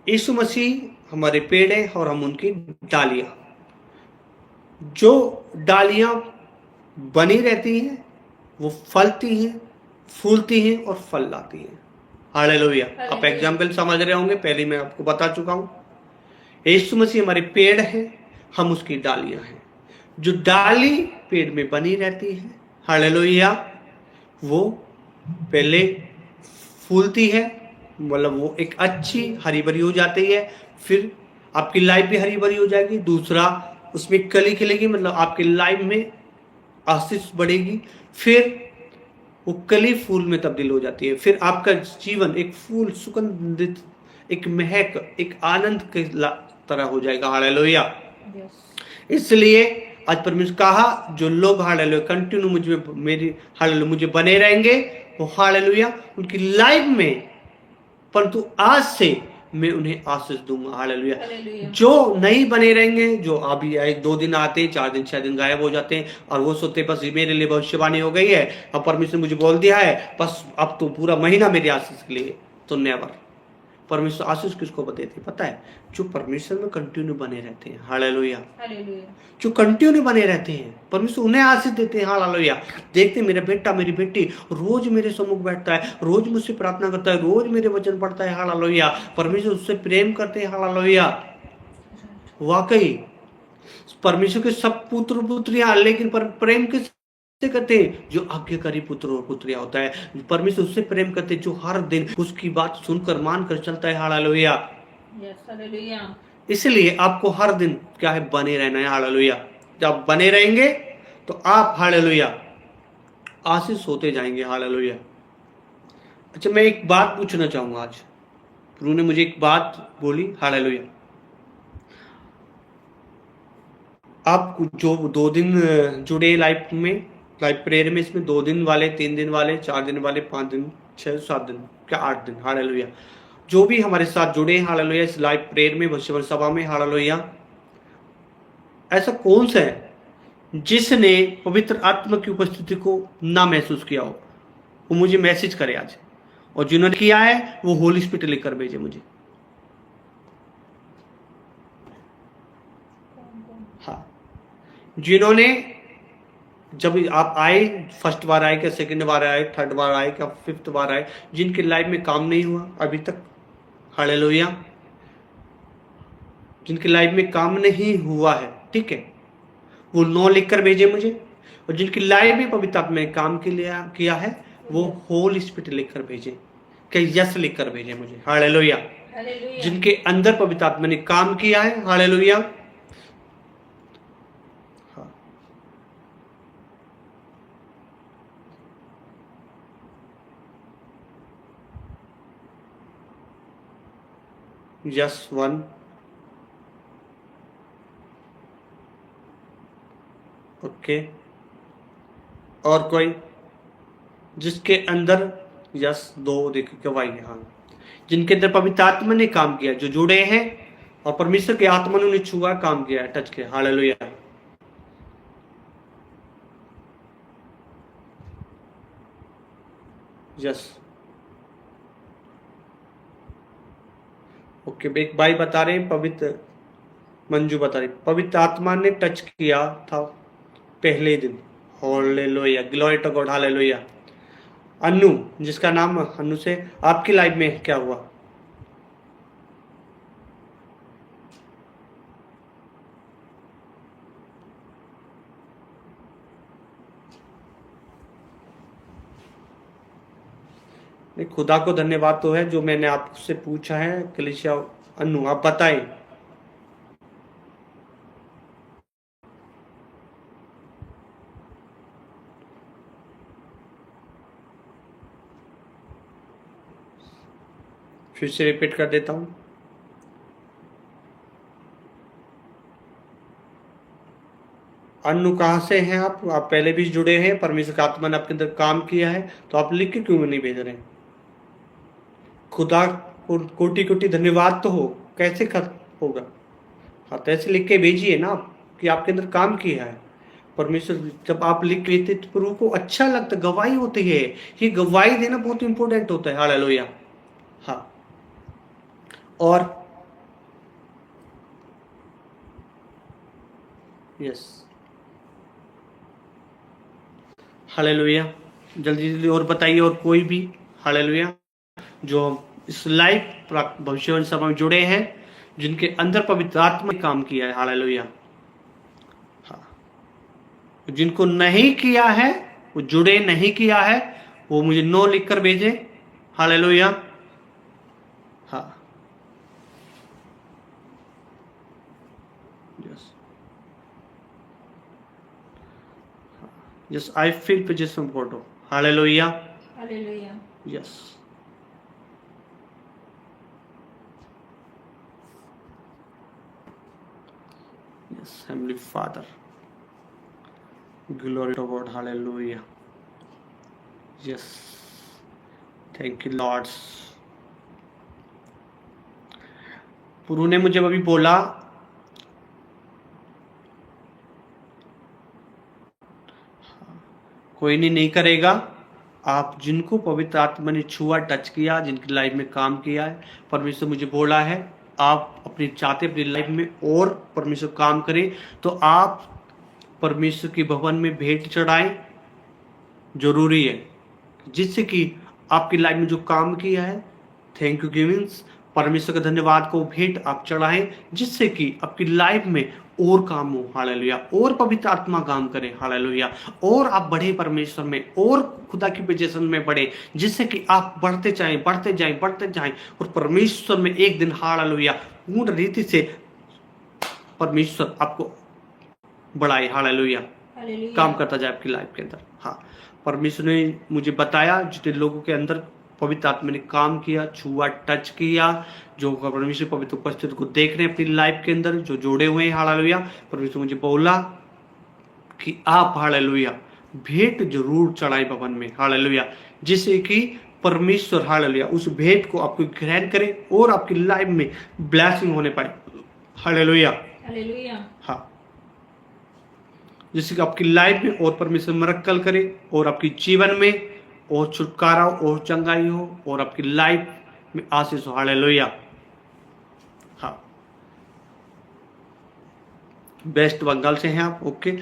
यीशु मसीह हमारे पेड़ है और हम उनकी डालियां, जो डालियां बनी रहती हैं, वो फलती हैं, फूलती हैं और फल लाती हैं, हालेलुया। आप एग्जाम्पल समझ रहे होंगे, पहले मैं आपको बता चुका हूं। यीशु मसीह हमारे पेड़ है, हम उसकी डालियां हैं। जो डाली पेड़ में बनी रहती है, हालेलुया, वो पहले फूलती है, मतलब वो एक अच्छी हरी भरी हो जाती है, फिर आपकी लाइफ भी हरी भरी हो जाएगी। दूसरा, उसमें कली खिलेगी, मतलब आपकी लाइफ में आशीष बढ़ेगी, फिर वो कली फूल में तब्दील हो जाती है, फिर आपका जीवन एक फूल सुगंधित, एक महक, एक आनंद के तरह हो जाएगा। हालेलुया। इसलिए आज परमेश्वर कहा जो लोग हालेलुया कंटिन्यू हालेलुया मुझे बने रहेंगे, वो हालेलुया उनकी लाइफ में, परंतु आज से मैं उन्हें आशीष दूंगा। हालेलुया। जो नहीं बने रहेंगे, जो अभी एक 2 दिन आते, 4 दिन 6 दिन गायब हो जाते हैं और वो सोचते बस मेरे लिए भविष्यवाणी हो गई है, अब परमेश्वर ने मुझे बोल दिया है, बस अब तो पूरा महीना मेरे आशीष के लिए, तो नेवर। परमेश्वर आशीष किसको देते पता है? जो परमेश्वर में कंटिन्यू बने रहते हैं। हालेलुया। जो कंटिन्यू बने रहते हैं, परमेश्वर उन्हें आशीष देते हैं। हालेलुया। देखते मेरा बेटा मेरी बेटी रोज मेरे सम्मुख बैठता है, रोज मुझसे प्रार्थना करता है, रोज मेरे वचन पढ़ता है। हालेलुया। परमेश्वर उससे प्रेम करते हैं। हालेलुया। वाकई परमेश्वर के सब पुत्र पुत्रियां, लेकिन प्रेम किस करते हैं? जो आज्ञाकारी पुत्र और पुत्रियां होता है, परमेश्वर उससे प्रेम करते हैं जो हर दिन उसकी बात सुनकर मानकर चलता है। हालेलुया। इसलिए आपको हर दिन क्या है? बने रहना है। हालेलुया। जब बने रहेंगे तो आप हालेलुया आशीष होते जाएंगे। हालेलुया। अच्छा, मैं एक बात पूछना चाहूंगा। आज प्रभु ने मुझे एक बात बोली। हालेलुया। आप जो 2 दिन जुड़े लाइफ प्रेयर में, इसमें 2 दिन वाले, 3 दिन वाले, 4 दिन वाले, 5 दिन, 6 7 दिन, क्या 8 दिन। हालेलुया। जो भी हमारे साथ जुड़े हैं हालेलुया इस लाइव प्रेयर में, भविष्यवाणी सभा में, हालेलुया, ऐसा कौन सा है जिसने पवित्र आत्मा की उपस्थिति को ना महसूस किया हो? वो मुझे मैसेज करे आज। और जिन्होंने किया है वो होली स्पिरिट लिखकर भेजे मुझे। हाँ, जिन्होंने जब आप आए, फर्स्ट बार आए क्या, सेकंड बार आए, थर्ड बार आए क्या, फिफ्थ बार आए, जिनके लाइफ में काम नहीं हुआ अभी तक, हालेलुया, जिनकी लाइफ में काम नहीं हुआ है, ठीक है, वो 9 लिखकर भेजे मुझे। और जिनकी लाइफ में पवित्र आत्मा ने काम किया है, वो होल स्पिरिट लिखकर भेजे, क्या यस लिखकर भेजे मुझे। हालेलुया। जिनके अंदर पवित्र आत्मा ने काम किया है, हालेलुया। Yes 1, okay. और कोई जिसके अंदर यस 2 देखो गवाही है। हाँ, जिनके अंदर पवित्र आत्मा ने काम किया, जो जुड़े हैं और परमेश्वर के आत्मा ने उन्हें छुआ, काम किया, टच किया। हालेलुया। Yes, okay. एक भाई बता रहे हैं, पवित्र मंजू बता रही, पवित्र आत्मा ने टच किया था पहले दिन। Hallelujah, glory to God. Hallelujah. Anu, जिसका नाम अनु से, आपकी लाइफ में क्या हुआ? खुदा को धन्यवाद तो है जो मैंने आपसे पूछा है। कलिसिया अनु, आप बताएं। फिर से रिपीट कर देता हूं। अनु, कहां से हैं आप पहले भी जुड़े हैं, परमेश्वर का आत्मा ने आपके अंदर काम किया है, तो आप लिख के क्यों नहीं भेज रहे? खुदा को कोटि कोटि धन्यवाद तो हो, कैसे होगा? हाँ, तो ऐसे लिख के भेजिए ना आप कि आपके अंदर काम किया है परमेश्वर। जब आप लिख लेते तो प्रभु को अच्छा लगता, गवाही होती है। ये गवाही देना बहुत इंपॉर्टेंट होता है। हालेलुया। हाँ, और यस, हालेलुया। जल्दी जल्दी और बताइए। और कोई भी, हालेलुया, जो इस लाइव भविष्यवाणी सभा में जुड़े हैं, जिनके अंदर पवित्र आत्मा ने काम किया है। हालेलुया। हाँ, जिनको नहीं किया है, वो जुड़े नहीं किया है, वो मुझे 9 लिखकर भेजे। हालेलुया। हाँ, yes, Yes, I feel possession photo. Hallelujah. Hallelujah. Yes. Yes, Heavenly Father. Glory to God. Hallelujah. Yes. Thank you, Lord. पुरु ने मुझे अभी बोला कोई नहीं करेगा। आप जिनको पवित्र आत्मा ने छुआ, टच किया, जिनकी लाइफ में काम किया है, परमेश्वर मुझे बोला है आप अपनी चाहते अपनी लाइफ में और परमेश्वर काम करें तो आप परमेश्वर के भवन में भेंट चढ़ाएं, जरूरी है, जिससे कि आपकी लाइफ में जो काम किया है, थैंक यू गिविंग्स, परमेश्वर का धन्यवाद को भेंट आप चढ़ाएं, जिससे कि आपकी लाइफ में और काम हो। हालेलुया। और पवित्र आत्मा काम करे। हालेलुया। और आप बढ़े परमेश्वर में और खुदा की पोजीशन में बढ़े, जिससे कि आप बढ़ते जाएं, बढ़ते जाएं, बढ़ते जाएं और परमेश्वर में एक दिन हालेलुया पूर्ण रीति से परमेश्वर आपको बढ़ाए। हालेलुया। काम करता जाए आपकी लाइफ के अंदर। हाँ, परमेश्वर ने मुझे बताया जितने लोगों के अंदर पवित्र आत्मा ने काम किया, छुआ, टच किया, जो परमेश्वर पवित्र उपस्थिति को देख रहे हैं अपनी लाइफ के अंदर, जो जोड़े हुए हैं। हालेलुया। परमेश्वर मुझे बोला कि आप हालेलुया भेंट जरूर चढ़ाए भवन में। हालेलुया। जिससे कि परमेश्वर हालेलुया उस भेंट को आपको ग्रहण करे और आपकी लाइफ में ब्लेसिंग होने पाए। हालेलुया। हालेलुया। हाँ, जिससे कि आपकी लाइफ में और परमेश्वर मरक्कल करे और आपकी जीवन में और छुटकारा और चंगाई हो और आपकी लाइफ में आशीष हो। हालेलुया। हाँ, वेस्ट बंगाल से हैं आप, ओके।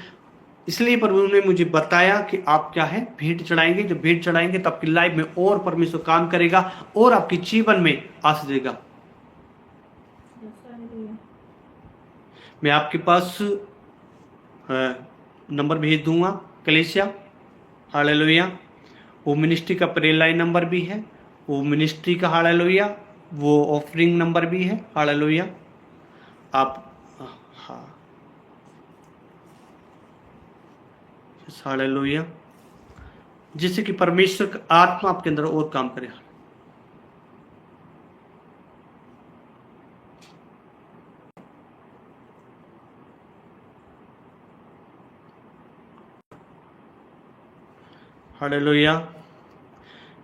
इसलिए प्रभु ने मुझे बताया कि आप क्या है भेंट चढ़ाएंगे। जब भेंट चढ़ाएंगे तो आपकी लाइफ में और परमेश्वर काम करेगा और आपके जीवन में आशीष देगा। मैं आपके पास नंबर भेज दूंगा कलेसिया। हालेलुया। वो मिनिस्ट्री का प्रेयर लाइन नंबर भी है, वो मिनिस्ट्री का हालेलुया वो ऑफरिंग नंबर भी है। हालेलुया। आप हाँ, हालेलुया, जिससे कि परमेश्वर का आत्मा आपके अंदर और काम करे। हालेलुया।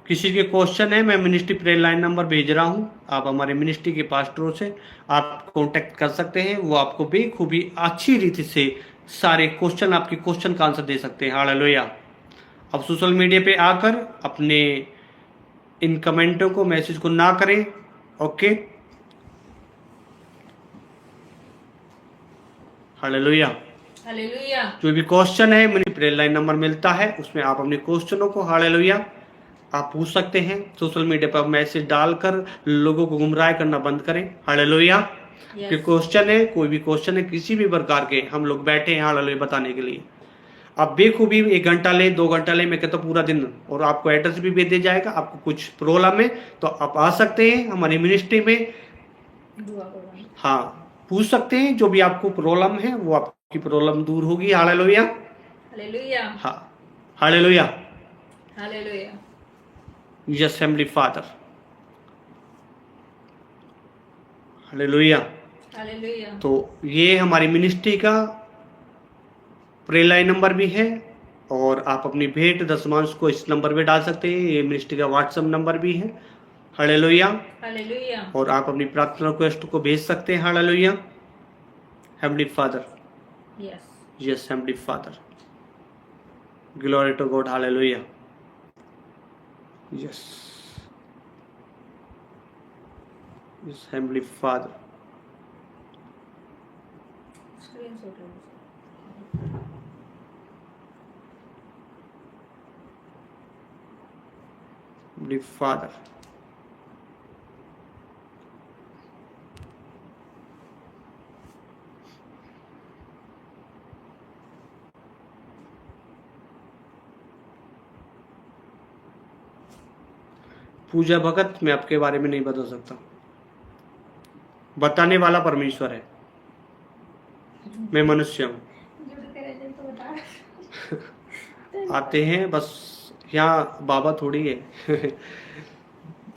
किसी के क्वेश्चन है, मैं मिनिस्ट्री प्रेयर लाइन नंबर भेज रहा हूं, आप हमारे मिनिस्ट्री के पास्टरों से आप कांटेक्ट कर सकते हैं। वो आपको बेखूबी अच्छी रीति से सारे क्वेश्चन, आपके क्वेश्चन का आंसर दे सकते हैं। हालेलुया। अब सोशल मीडिया पे आकर अपने इन कमेंटों को, मैसेज को ना करें, ओके। हालेलुया। हालेलुया। जो भी क्वेश्चन है मुझे प्रेयर लाइन नंबर मिलता है, उसमें आप अपने क्वेश्चनों को हालेलुया आप पूछ सकते हैं। सोशल मीडिया पर मैसेज डालकर लोगों को गुमराह करना बंद करें। हालेलुया। कि क्वेश्चन है, कोई भी क्वेश्चन है किसी भी प्रकार के, हम लोग बैठे हैं हालेलुया बताने के लिए। आप बेखूबी 1 घंटा ले, 2 घंटा ले, मैं कहता हूँ पूरा दिन, और आपको एड्रेस भी भेज दिया जाएगा। आपको कुछ प्रॉब्लम है तो आप आ सकते हैं हमारी मिनिस्ट्री में। हाँ, पूछ सकते हैं, जो भी आपको प्रॉब्लम है वो आपकी प्रॉब्लम दूर होगी। हालेलुया। हालेलुया। हाँ, hallelujah. Hallelujah. Yes heavenly father. Hallelujah. Hallelujah. तो ये हमारी मिनिस्ट्री का प्रेयर लाइन नंबर भी है, और आप अपनी भेंट दशमांश को इस नंबर पे डाल सकते हैं। ये मिनिस्ट्री का व्हाट्सएप नंबर भी है। हालेलुया। हालेलुया। और आप अपनी प्रार्थना रिक्वेस्ट को भेज सकते हैं। Hallelujah. Heavenly father. Yes. Yes heavenly father. Glory to God. Hallelujah. Yes yes heavenly Father. Heavenly Father. Puja Bhagat मैं आपके बारे में नहीं बता सकता, बताने वाला परमेश्वर है, मैं मनुष्य हूँ। आते हैं बस, यहाँ बाबा थोड़ी है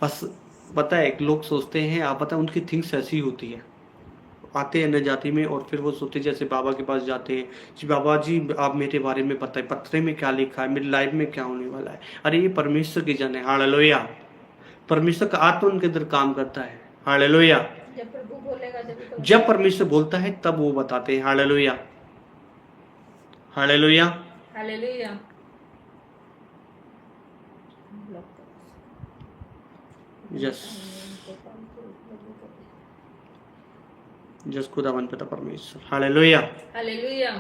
बस पता है लोग सोचते हैं, आप पता है उनकी थिंग्स ऐसी होती है, आते हैं न जाति में और फिर वो सोचते जैसे बाबा के पास जाते हैं, जी बाबा जी आप मेरे बारे में बताएं, पत्रे में क्या लिखा है, मेरी लाइफ में क्या होने वाला है। अरे ये परमेश्वर की जन है, हालेलुया। परमेश्वर का आत्मा उनके अंदर काम करता है, हालेलुया। जब प्रभु बोलेगा जब परमेश्वर बोलता है तब वो बताते हैं, हालेलुया हालेलुया। हालेलुया। यस जस खुदावन पिता परमेश्वर, हालेलुया हालेलुया।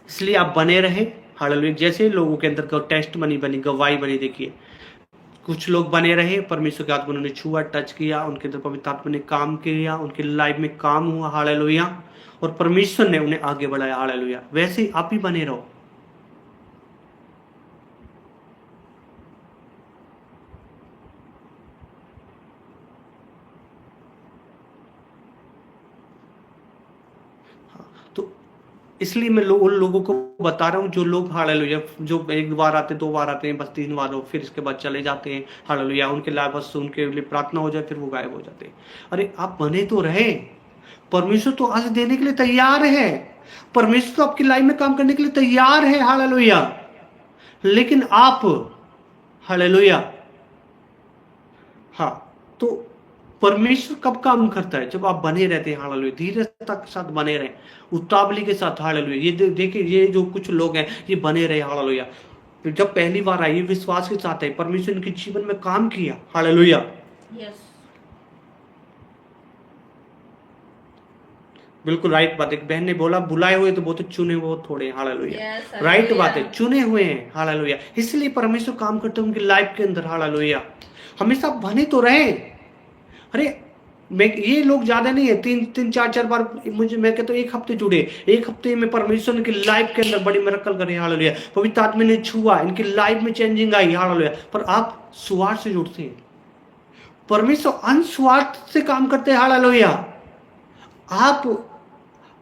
इसलिए आप बने रहे, हालेलुया। जैसे लोगों के अंदर का टेस्ट बनी गवाही बनी, देखिए कुछ लोग बने रहे, परमेश्वर के आत्मा उन्होंने छुआ, टच किया, उनके अंदर पवित्र आत्मा ने काम किया, उनके लाइफ में काम हुआ, हालेलुया, और परमेश्वर ने उन्हें आगे बढ़ाया, हालेलुया। वैसे ही आप ही बने रहो। तो इसलिए मैं उन लोगों को बता रहा हूँ जो लोग, हालेलुया, जो एक बार आते, 2 बार आते हैं, बस 3 बार हो, फिर इसके बाद चले जाते हैं, हालेलुया, उनके लिए बस उनके लिए प्रार्थना हो जाए फिर वो गायब हो जाते हैं। अरे आप बने तो रहे, परमेश्वर तो आज देने के लिए तैयार है, परमेश्वर तो आपकी लाइफ में काम करने के लिए तैयार है, हालेलुया। लेकिन आप, हालेलुया, हाँ, तो परमेश्वर कब काम करता है? जब आप बने रहते हैं, हालेलुया, धीरजता के साथ बने रहे, उतावली के साथ, हालेलुया। ये देखिए ये जो कुछ लोग हैं ये बने रहे, हालेलुया। जब पहली बार आए विश्वास के साथ है, परमेश्वर इनके जीवन में काम किया, हालेलुया। यस बिल्कुल राइट बात है। एक बहन ने बोला बुलाए हुए तो बहुत, चुने हुए बहुत थोड़े, हालेलुया। Yes, right hallelujah. बात है, चुने हुए हैं, हालेलुया। इसलिए परमेश्वर काम करते हैं उनकी लाइफ के अंदर, हालेलुया। हमेशा बने तो रहे। अरे मैं, ये लोग ज्यादा नहीं है, 3-4 बार मुझे, मैं कहता हूँ 1 हफ्ते जुड़े, 1 हफ्ते में परमेश्वर की लाइफ के अंदर बड़ी मिरेकल करे, हालेलुया। पवित्र आत्मा ने छुआ, इनकी लाइफ में चेंजिंग आई, हालेलुया। पर आप स्वार्थ से जुड़ते हैं, परमेश्वर अनस्वार्थ से काम करते हैं, हालेलुया। आप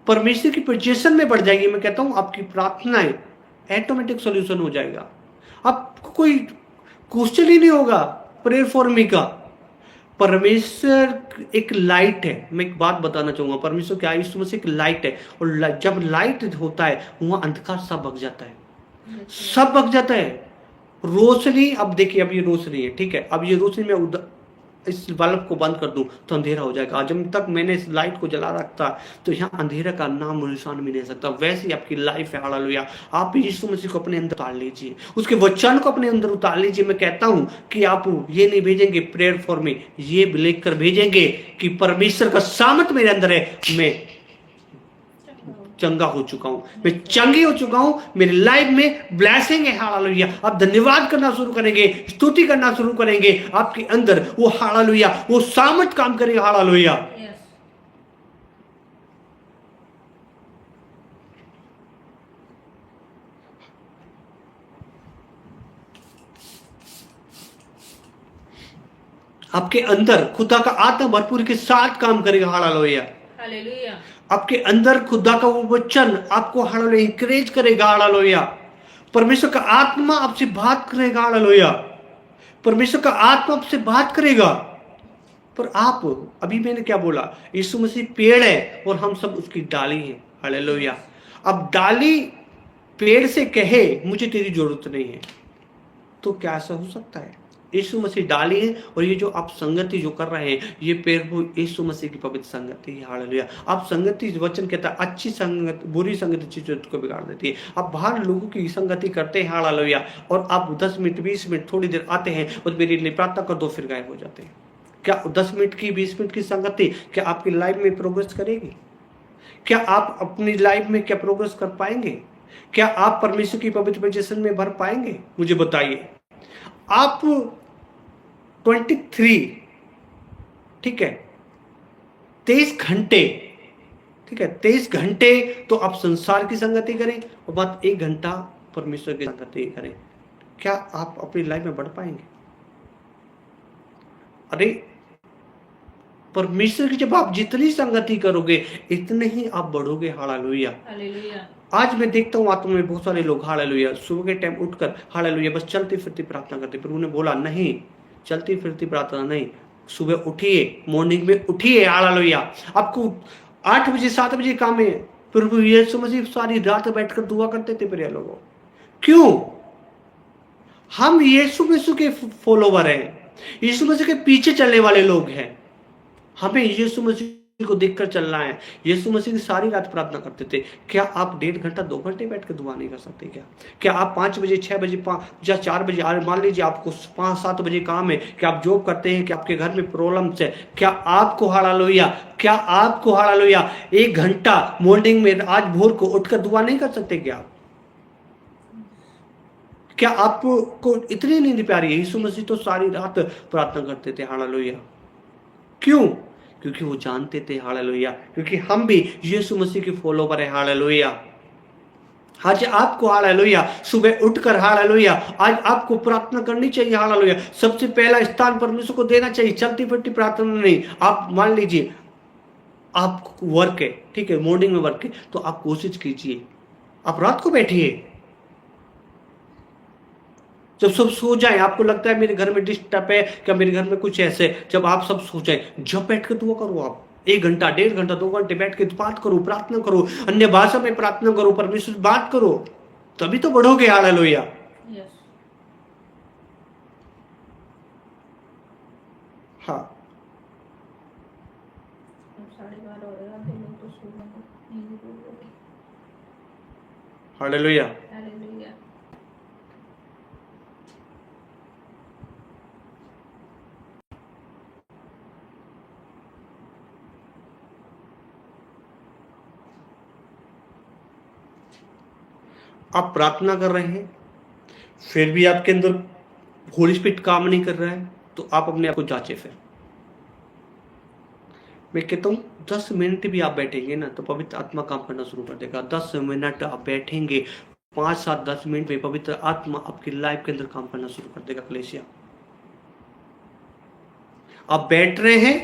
परमेश्वर की पोजीशन में बढ़ जाएगी। मैं कहता हूं आपकी प्रार्थनाएं ऑटोमेटिक सॉल्यूशन हो जाएगा, आपको कोई क्वेश्चन ही नहीं होगा प्रेयर फॉर मी का। परमेश्वर एक लाइट है, मैं एक बात बताना चाहूंगा, परमेश्वर क्या है, यीशु मसीह एक लाइट है, और जब लाइट होता है वहां अंधकार सब भग जाता है, सब भग जाता है। रोशनी, अब देखिए अब ये रोशनी है, ठीक है, अब ये रोशनी में इस बल्ब को बंद कर दूं तो अंधेरा हो जाएगा। जब तक मैंने इस लाइट को जला रखता तो यहाँ अंधेरा का नाम और निशान भी नहीं सकता। वैसे ही आपकी लाइफ है, हालेलुया। आप यीशु मसीह को अपने अंदर उतार लीजिए, उसके वचन को अपने अंदर उतार लीजिए। मैं कहता हूं कि आप ये नहीं भेजेंगे प्रेयर फॉर मी, ये लिख कर भेजेंगे कि परमेश्वर का सामर्थ मेरे अंदर है, मैं चंगा हो चुका हूं, मैं चंगी हो चुका हूं, मेरी लाइफ में ब्लेसिंग है, हालेलुया। आप धन्यवाद करना शुरू करेंगे, स्तुति करना शुरू करेंगे, आपके अंदर वो, हालेलुया, वो सामर्थ काम करेगा, हालेलुया। यस आपके अंदर खुदा का आत्मा भरपूर के साथ काम करेगा, हालेलुया। हालेलुया। आपके अंदर खुदा का वो वचन आपको, हालेलुया, इंकरेज करेगा, हालेलुया। परमेश्वर का आत्मा आपसे बात करेगा, हालेलुया। परमेश्वर का आत्मा आपसे बात करेगा। पर आप, अभी मैंने क्या बोला, यीशु मसीह पेड़ है और हम सब उसकी डाली हैं, हालेलुया। अब डाली पेड़ से कहे मुझे तेरी जरूरत नहीं है, तो क्या ऐसा हो सकता है? यीशु मसीह डाली है, और ये जो आप संगति जो कर रहे हैं, ये पेड़ वो यीशु मसीह की पवित्र संगति है, हालेलुया। आप संगति, वचन कहता है अच्छी संगत बुरी संगति चीजों को बिगाड़ देती है। आप बाहर लोगों की संगति करते हैं, हालेलुया, और आप 10 मिनट 20 मिनट थोड़ी देर आते हैं और मेरे लिए प्रार्थना कर दो, फिर गायब हो जाते हैं। क्या 10 मिनट की 20 मिनट की संगति क्या आपकी लाइफ में प्रोग्रेस करेगी? क्या आप अपनी लाइफ में क्या प्रोग्रेस कर पाएंगे? क्या आप परमेश्वर की पवित्र पोजीशन में भर पाएंगे? मुझे बताइए। आप 23, ठीक है, 23 घंटे, ठीक है, 23 घंटे तो आप संसार की संगति करें और बाद 1 घंटा परमेश्वर की संगति करें। क्या आप अपनी लाइफ में बढ़ पाएंगे? अरे परमेश्वर की जब आप जितनी संगति करोगे इतने ही आप बढ़ोगे। हालेलुया। हालेलुया। आज मैं देखता हूँ आत्मा में बहुत सारे लोग हालेलुया सुबह के टाइम उठकर हालेलुया बस चलती फिरती प्रार्थना करते। प्रभु ने बोला नहीं, चलती फिरती प्रार्थना नहीं, सुबह उठिए, मॉर्निंग में उठिए। हालेलुया। आपको 8 बजे 7 बजे काम है। प्रभु यीशु मसीह सारी रात बैठकर दुआ करते थे प्रिय लोगों। क्यों? हम यीशु मसीह के फॉलोवर हैं, यीशु मसीह के पीछे चलने वाले लोग हैं। हमें यीशु मसीह को देखकर चलना है। यीशु मसीह की सारी रात प्रार्थना करते थे। क्या आप 1.5 घंटा 2 घंटे बैठ कर दुआ नहीं कर सकते? क्या आप 5 बजे 6 बजे 5 या 4 बजे, मान लीजिए आपको 5-7 बजे काम है, कि आप जॉब करते हैं, कि आपके घर में प्रॉब्लम्स है, क्या आपको हालेलुया 1 घंटा मॉर्निंग में आज भोर को उठकर दुआ नहीं कर सकते? क्या आपको इतनी नींद प्यारी है? यीशु मसीह तो सारी रात प्रार्थना करते थे। हालेलुया। क्यों? क्योंकि वो जानते थे। हालेलुया। क्योंकि हम भी यीशु मसीह के फॉलोवर है। हालेलुया। आज आपको हालेलुया सुबह उठकर हालेलुया आज आपको प्रार्थना करनी चाहिए। हालेलुया। सबसे पहला स्थान परमेश्वर को देना चाहिए, चलती फिरती प्रार्थना नहीं। आप मान लीजिए आप वर्क है, ठीक है, मॉर्निंग में वर्क है, तो आप कोशिश कीजिए आप रात को बैठिए, जब सब सो जाए, आपको लगता है मेरे घर में डिस्टर्ब है, क्या मेरे घर में कुछ ऐसे, जब आप सब सो जाए, जब बैठ कर दुआ करो। आप 1 घंटा 1.5 घंटा 2 घंटे बैठ के बात करो, प्रार्थना करो, अन्य भाषा में प्रार्थना करो, परमेश्वर से बात करो, तभी तो बढ़ोगे। हालेलुया। हाँ। हालेलुया। आप प्रार्थना कर रहे हैं फिर भी आपके अंदर होली स्पिरिट काम नहीं कर रहा है, तो आप अपने आप को जांचे। फिर मैं कहता हूं 10 मिनट भी आप बैठेंगे ना तो पवित्र आत्मा काम करना शुरू कर देगा। 10 मिनट आप बैठेंगे, 5 7 10 मिनट में पवित्र आत्मा आपकी लाइफ के अंदर काम करना शुरू कर देगा। कलेसिया, आप बैठ रहे हैं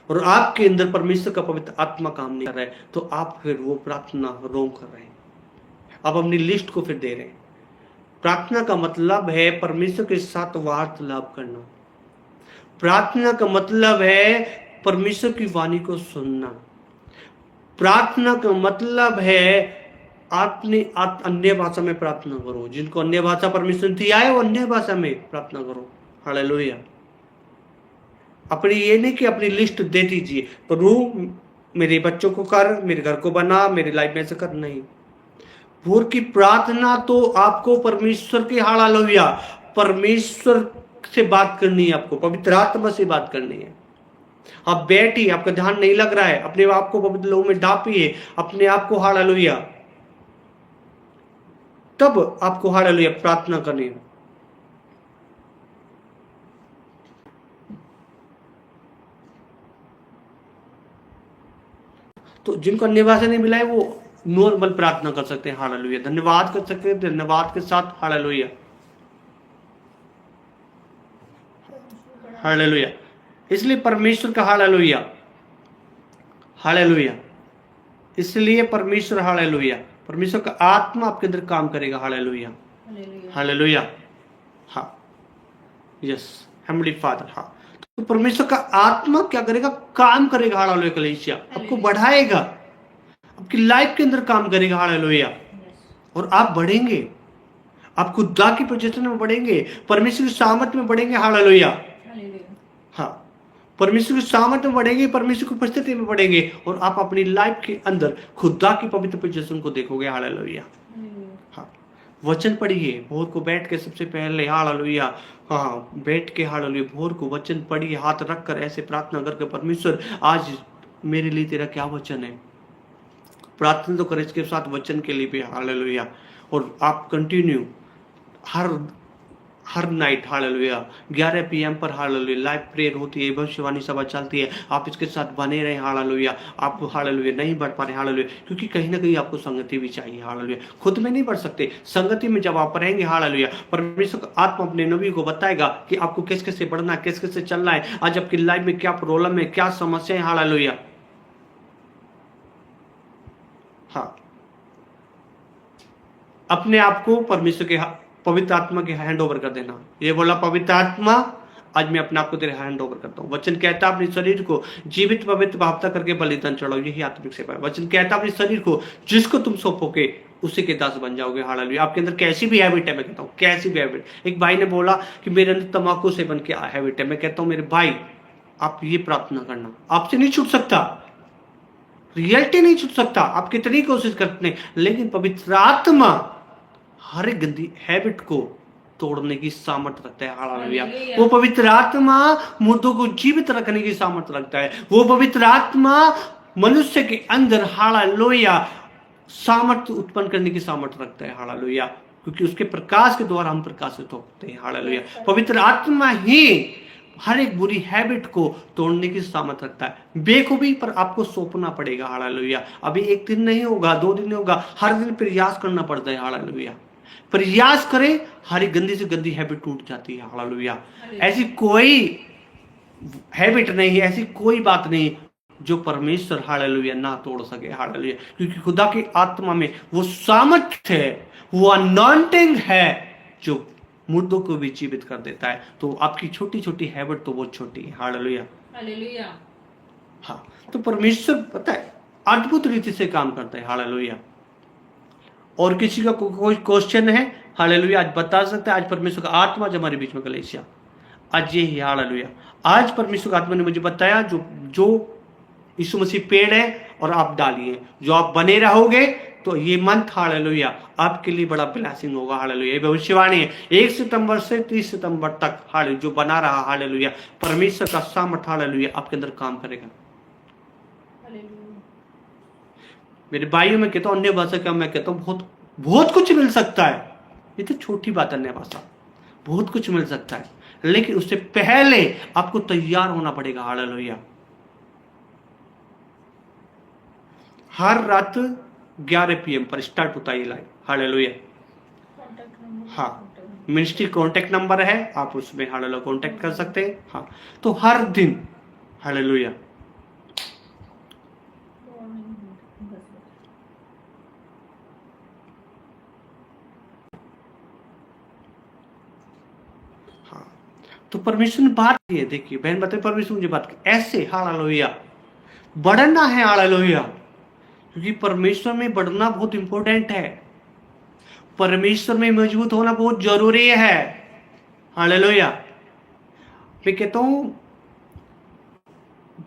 और आपके अंदर परमेश्वर का पवित्र आत्मा काम नहीं कर रहा है, तो आप फिर वो प्रार्थना रोंग कर रहे हैं, आप अपनी लिस्ट को फिर दे रहे हैं। प्रार्थना का मतलब है परमेश्वर के साथ वार्तालाप करना। प्रार्थना का मतलब है परमेश्वर की वाणी को सुनना। प्रार्थना का मतलब है आपने अन्य भाषा में प्रार्थना करो। जिनको अन्य भाषा परमेश्वर दिया है वो अन्य भाषा में प्रार्थना करो। हालेलुया। अपनी ये नहीं कि अपनी लिस्ट दे दीजिए, प्रभु मेरे बच्चों को कर, मेरे घर को बना, मेरी लाइफ में से कर, नहीं। भोर की प्रार्थना तो आपको परमेश्वर की हालेलुया परमेश्वर से बात करनी है, आपको पवित्र आत्मा से बात करनी है। आप बैठिए, आपका ध्यान नहीं लग रहा है, अपने आप को पवित्र लोगों में डापिए, अपने आप को हालेलुया, तब आपको हालेलुया प्रार्थना करनी है। तो जिनको अन्य भाषा नहीं मिला है वो नॉर्मल प्रार्थना कर सकते हैं। हालेलुया। धन्यवाद कर सकते हैं, धन्यवाद के साथ हालेलुया। हालेलुया। इसलिए परमेश्वर का हालेलुया, हालेलुया, इसलिए परमेश्वर हालेलुया, परमेश्वर का आत्मा आपके अंदर काम करेगा। Hallelujah, hallelujah. हाँ, यस, हेवनली फादर। हाँ, तो परमेश्वर का आत्मा क्या करेगा? काम करेगा। हालेलुया। कलीसिया आपको बढ़ाएगा, आपकी लाइफ के अंदर काम करेगा। हालेलुया। और आप बढ़ेंगे, आप खुदा की पोजीशन में बढ़ेंगे, परमेश्वर की सामर्थ में बढ़ेंगे। हालेलुया। हाँ, परमेश्वर की सामर्थ में बढ़ेंगे, परमेश्वर की उपस्थिति में बढ़ेंगे, और आप अपनी लाइफ के अंदर खुदा की पवित्र पोजीशन को देखोगे। हालेलुया। हाँ, वचन पढ़िए भोर को बैठ के, सबसे पहले हालेलुया, हाँ, बैठ के हालेलुया भोर को वचन पढ़िए, हाथ रख कर ऐसे प्रार्थना करके, परमेश्वर आज मेरे लिए तेरा क्या वचन है। प्रार्थना तो करें, इसके साथ वचन के लिए भी। हालेलुया। और आप कंटिन्यू हर हर नाइट हालेलुया 11 PM पर हालेलुया लाइव प्रेयर होती है, भविष्यवाणी सभा चलती है। आप इसके साथ बने रहे हालेलुया। आप हालेलुया नहीं बढ़ पा रहे हालेलुया, क्योंकि कहीं ना कहीं आपको संगति भी चाहिए हालेलुया। खुद में नहीं बढ़ सकते, संगति में जब आप रहेंगे हालेलुया, परमेश्वर का आत्मा अपने नबी को बताएगा कि आपको किस कैसे बढ़ना है, किस कैसे चलना है, आज आपकी लाइफ में क्या प्रॉब्लम है, क्या समस्या है हालेलुया। हाँ, अपने आप को परमेश्वर के पवित्र आत्मा के हैंड ओवर कर देना। ये बोला पवित्र आत्मा आज मैं अपने आप को तेरे हैंड ओवर करता हूँ। वचन कहता अपने शरीर को जीवित पवित्र भावता करके बलिदान चढ़ाओ, यही आत्मिक सेवा है। वचन कहता अपने शरीर को जिसको तुम सौंपोगे उसी के दास बन जाओगे हालेलुया। आपके अंदर कैसी भी हैबिट है, मैं कहता हूँ कैसी भी हैबिट। एक भाई ने बोला कि मेरे अंदर तंबाकू सेवन की हैबिट है। मैं कहता हूँ मेरे भाई आप ये प्रार्थना करना, आपसे नहीं छूट सकता, रियलिटी नहीं छूट सकता, आप कितनी कोशिश करते हैं, लेकिन पवित्र आत्मा हर एक गंदी हैबिट को तोड़ने की सामर्थ्य रखता है हालेलुया। वो पवित्र आत्मा मुर्दों को जीवित रखने की सामर्थ्य रखता है। वो पवित्र आत्मा मनुष्य के अंदर हालेलुया सामर्थ्य उत्पन्न करने की सामर्थ्य रखता है हालेलुया, क्योंकि उसके प्रकाश के द्वारा हम प्रकाशित होते हैं हालेलुया। पवित्र आत्मा ही हर एक बुरी हैबिट को तोड़ने की सामर्थ्य रखता है। बेखूबी पर आपको सौंपना पड़ेगा हालेलुया। अभी एक दिन नहीं होगा, 2 दिन नहीं होगा, हर दिन प्रयास करना पड़ता है हालेलुया। प्रयास करें, हर एक गंदी से गंदी हैबिट टूट जाती है हालेलुया। ऐसी कोई हैबिट नहीं है, ऐसी कोई बात नहीं जो परमेश्वर हालेलुया ना तोड़ सके हालेलुया, क्योंकि खुदा की आत्मा में वो सामर्थ्य है, वो अनॉइंटिंग है जो मुर्दों को भी जीवित कर देता है। तो आपकी छोटी छोटी हैबिट तो बहुत छोटी है हालेलुया हालेलुया। हाँ, तो परमेश्वर पता है अद्भुत रीति से काम करता है हालेलुया। और किसी का कोई क्वेश्चन है हालेलुया आज बता सकता है। आज परमेश्वर का आत्मा जो हमारे बीच में कलीसिया आज ये ही हालेलुया। आज परमेश्वर का आत्मा ने मुझे बताया जो यीशु मसीह पेड़ है और आप डालिए, जो आप बने रहोगे तो ये मंथ हालेलुया आपके लिए बड़ा ब्लेसिंग होगा हालेलुया। ये भविष्यवाणी है 1 सितंबर से 30 सितंबर तक हालेलुया जो बना रहा हालेलुया, परमेश्वर का सामर्थ हालेलुया आपके अंदर काम करेगा। मेरे भाइयों में कहता हूँ अन्य भाषा का मैं कहता हूँ बहुत कुछ मिल सकता है। ये तो छोटी बात है, अन्य भाषा बहुत कुछ मिल सकता है, लेकिन उससे पहले आपको तैयार होना पड़ेगा हालेलुया। हर रात 11 PM पर स्टार्ट होता है ये लाइव हालेलुया। हाँ, मिनिस्ट्री कॉन्टेक्ट नंबर है, आप उसमें हालेलुया कॉन्टेक्ट कर सकते हैं। हाँ, तो हर दिन हालेलुया तो परमेश्वर ने बात की है। देखिए बहन बताए परमेश्वर मुझे बात की ऐसे हालेलुया बढ़ना है हालेलुया, क्योंकि परमेश्वर में बढ़ना बहुत इंपॉर्टेंट है, परमेश्वर में मजबूत होना बहुत जरूरी है हालेलुया। मैं कहता हूं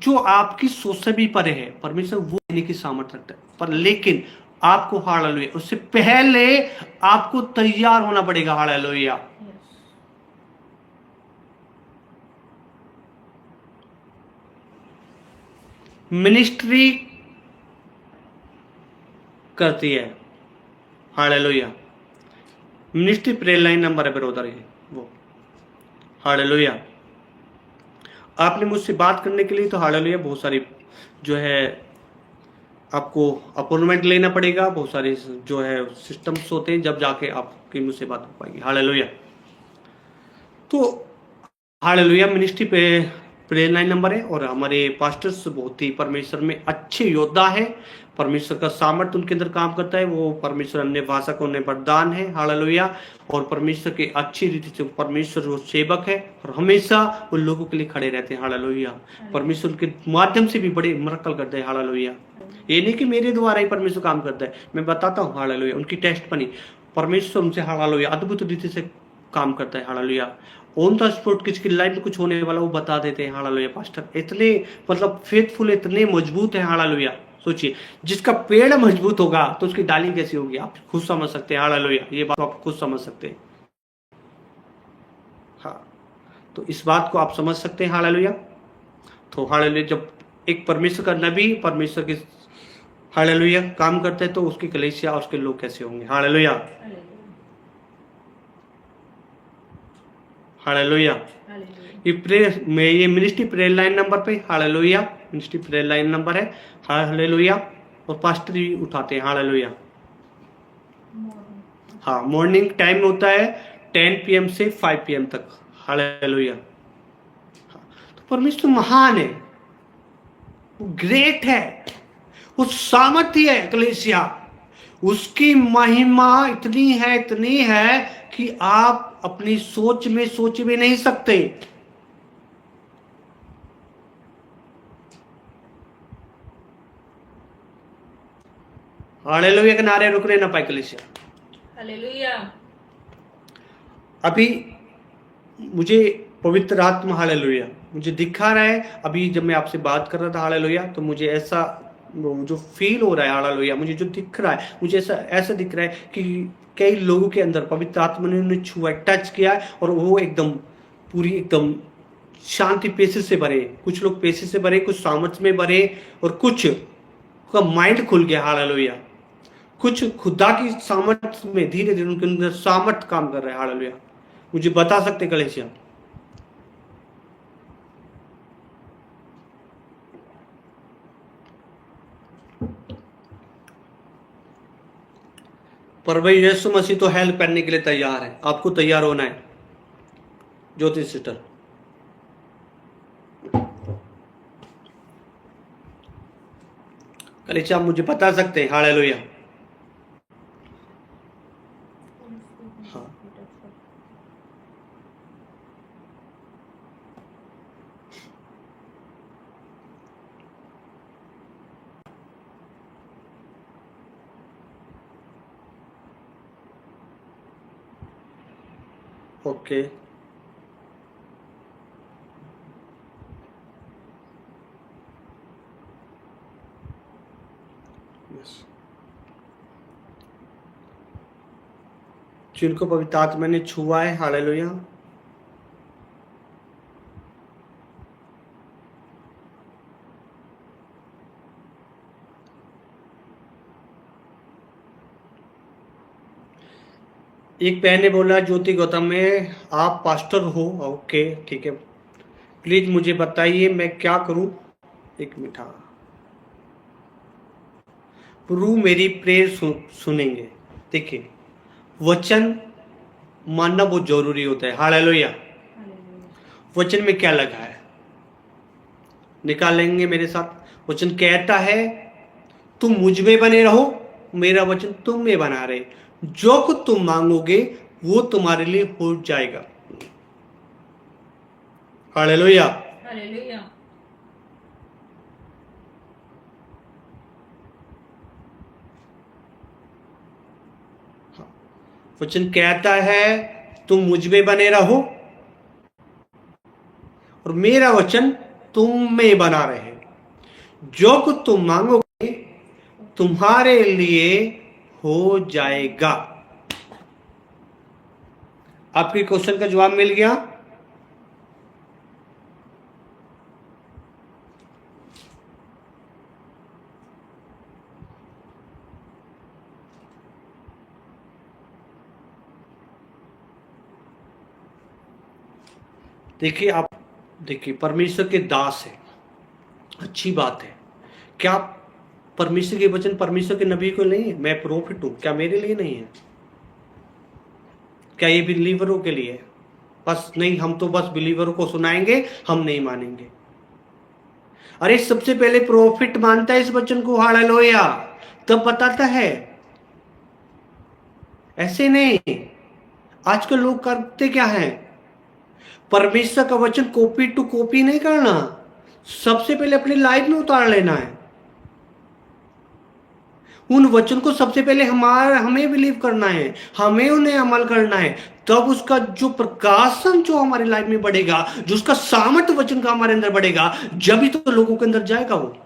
जो आपकी सोच से भी परे है परमेश्वर वो देने की सामर्थ्य रखता है, पर लेकिन आपको हालेलुया उससे पहले आपको तैयार होना पड़ेगा हालेलुया। मिनिस्ट्री करती है hallelujah, ministry prayer line number है ब्रदर है वो हालेलुया। आपने मुझसे बात करने के लिए तो हालेलुया बहुत सारी जो है आपको अपॉइंटमेंट लेना पड़ेगा, बहुत सारे जो है सिस्टम्स होते हैं जब जाके आपकी मुझसे बात हो पाएगी हालेलुया। तो हालेलुया मिनिस्ट्री पे प्रेयर लाइन नंबर है, और हमारे पास्टर्स बहुत ही परमेश्वर में अच्छे योद्धा है, परमेश्वर का सामर्थ्य उनके अंदर काम करता है, वो परमेश्वर अन्य भाषा को उन्हें वरदान है हालेलुया। और परमेश्वर के अच्छी रीति से परमेश्वर वो सेवक है और हमेशा उन लोगों के लिए खड़े रहते हैं हालेलुया। परमेश्वर के माध्यम से भी बड़े मिरेकल करते हैं हालेलुया। ये नहीं कि मेरे द्वारा ही परमेश्वर काम करता है, मैं बताता हूँ हालेलुया उनकी टेस्ट बनी, परमेश्वर उनसे हालेलुया अद्भुत रीति से काम करता है हालेलुया। ऑन द स्पॉट किसकी लाइफ में कुछ होने वाला वो बता देते हैं हालेलुया। पास्टर इतने मतलब फेथफुल, इतने मजबूत है हालेलुया। सोचिए जिसका पेड़ मजबूत होगा तो उसकी डाली कैसी होगी, आप खुद समझ सकते हैं हालेलुया। ये बात आप खुद समझ सकते हैं। हाँ, तो इस बात को आप समझ सकते हैं हालेलुया। तो हालेलुया जब एक परमेश्वर का नबी परमेश्वर के हालेलुया काम करते हैं तो उसकी कलीसिया और उसके लोग कैसे होंगे हालेलुया। हालेलुया। ये प्रेयर में ये मिनिस्ट्री प्रेयर लाइन नंबर पे hallelujah, ministry prayer line number है हालेलुया। और पास्टर भी उठाते हैं हालेलुया। हाँ, मॉर्निंग टाइम होता है 10 PM से 5 PM तक हालेलुया। तो परमेश्वर महान है, वो ग्रेट है, वो सामर्थ्य है कलीसिया। उसकी महिमा इतनी है कि आप अपनी सोच में सोच भी नहीं सकते। हालेलुया के नारे रुकने ना पाए कलीसिया। हालेलुया। अभी मुझे पवित्र आत्मा हालेलुया मुझे दिखा रहा है। अभी जब मैं आपसे बात कर रहा था हालेलुया, तो मुझे ऐसा जो फील हो रहा है हालेलुया, मुझे जो दिख रहा है, मुझे ऐसा दिख रहा है कि कई लोगों के अंदर पवित्र आत्मा ने उन्हें छुआ, टच किया है, और वो एकदम पूरी एकदम शांति पैसे से भरे। कुछ लोग पैसे से भरे, कुछ सामर्थ्य में भरे, और कुछ का माइंड खुल गया हालेलुया। कुछ खुदा की सामर्थ्य में धीरे धीरे उनके अंदर सामर्थ्य काम कर रहा है हालेलुया। मुझे बता सकते कलीसिया? पर भाई यीशु मसीह तो हेल्प करने के लिए तैयार है, आपको तैयार होना है ज्योति सिस्टर। कलीसिया आप मुझे बता सकते हैं हालेलुया? हाँ, ओके। जिनको पवित्र आत्मा ने छुआ है हालेलुया, एक बहन ने बोला ज्योति गौतम में आप पास्टर हो? ओके ठीक है, प्लीज मुझे बताइए मैं क्या करूं। एक मिनट। हाँ, प्रभु मेरी प्रेयर सुनेंगे। देखिए, वचन मानना बहुत जरूरी होता है हालेलुया। वचन में क्या लगा है निकालेंगे मेरे साथ। वचन कहता है तुम मुझ में बने रहो, मेरा वचन तुम में बना रहे, जो कुछ तुम मांगोगे वो तुम्हारे लिए हो जाएगा। हालेलुया। हालेलुया। वचन कहता है तुम मुझ में बने रहो और मेरा वचन तुम में बना रहे, जो कुछ तुम मांगोगे तुम्हारे लिए हो जाएगा। आपके क्वेश्चन का जवाब मिल गया? देखिए, आप देखिए परमेश्वर के दास है, अच्छी बात है। क्या परमेश्वर के वचन परमेश्वर के नबी को नहीं है? मैं प्रोफिट हूं, क्या मेरे लिए नहीं है? क्या ये बिलीवरों के लिए है? बस नहीं, हम तो बस बिलीवरों को सुनाएंगे, हम नहीं मानेंगे। अरे सबसे पहले प्रॉफिट मानता है इस वचन को हालेलुया, तब बताता है। ऐसे नहीं। आजकल लोग करते क्या है, परमेश्वर का वचन कॉपी टू कॉपी नहीं करना, सबसे पहले अपनी लाइफ में उतार लेना है। उन वचन को सबसे पहले हमें बिलीव करना है, हमें उन्हें अमल करना है, तब उसका जो प्रकाशन जो हमारी लाइफ में बढ़ेगा, जो उसका सामर्थ्य वचन का हमारे अंदर बढ़ेगा, जब ही तो लोगों के अंदर जाएगा वो।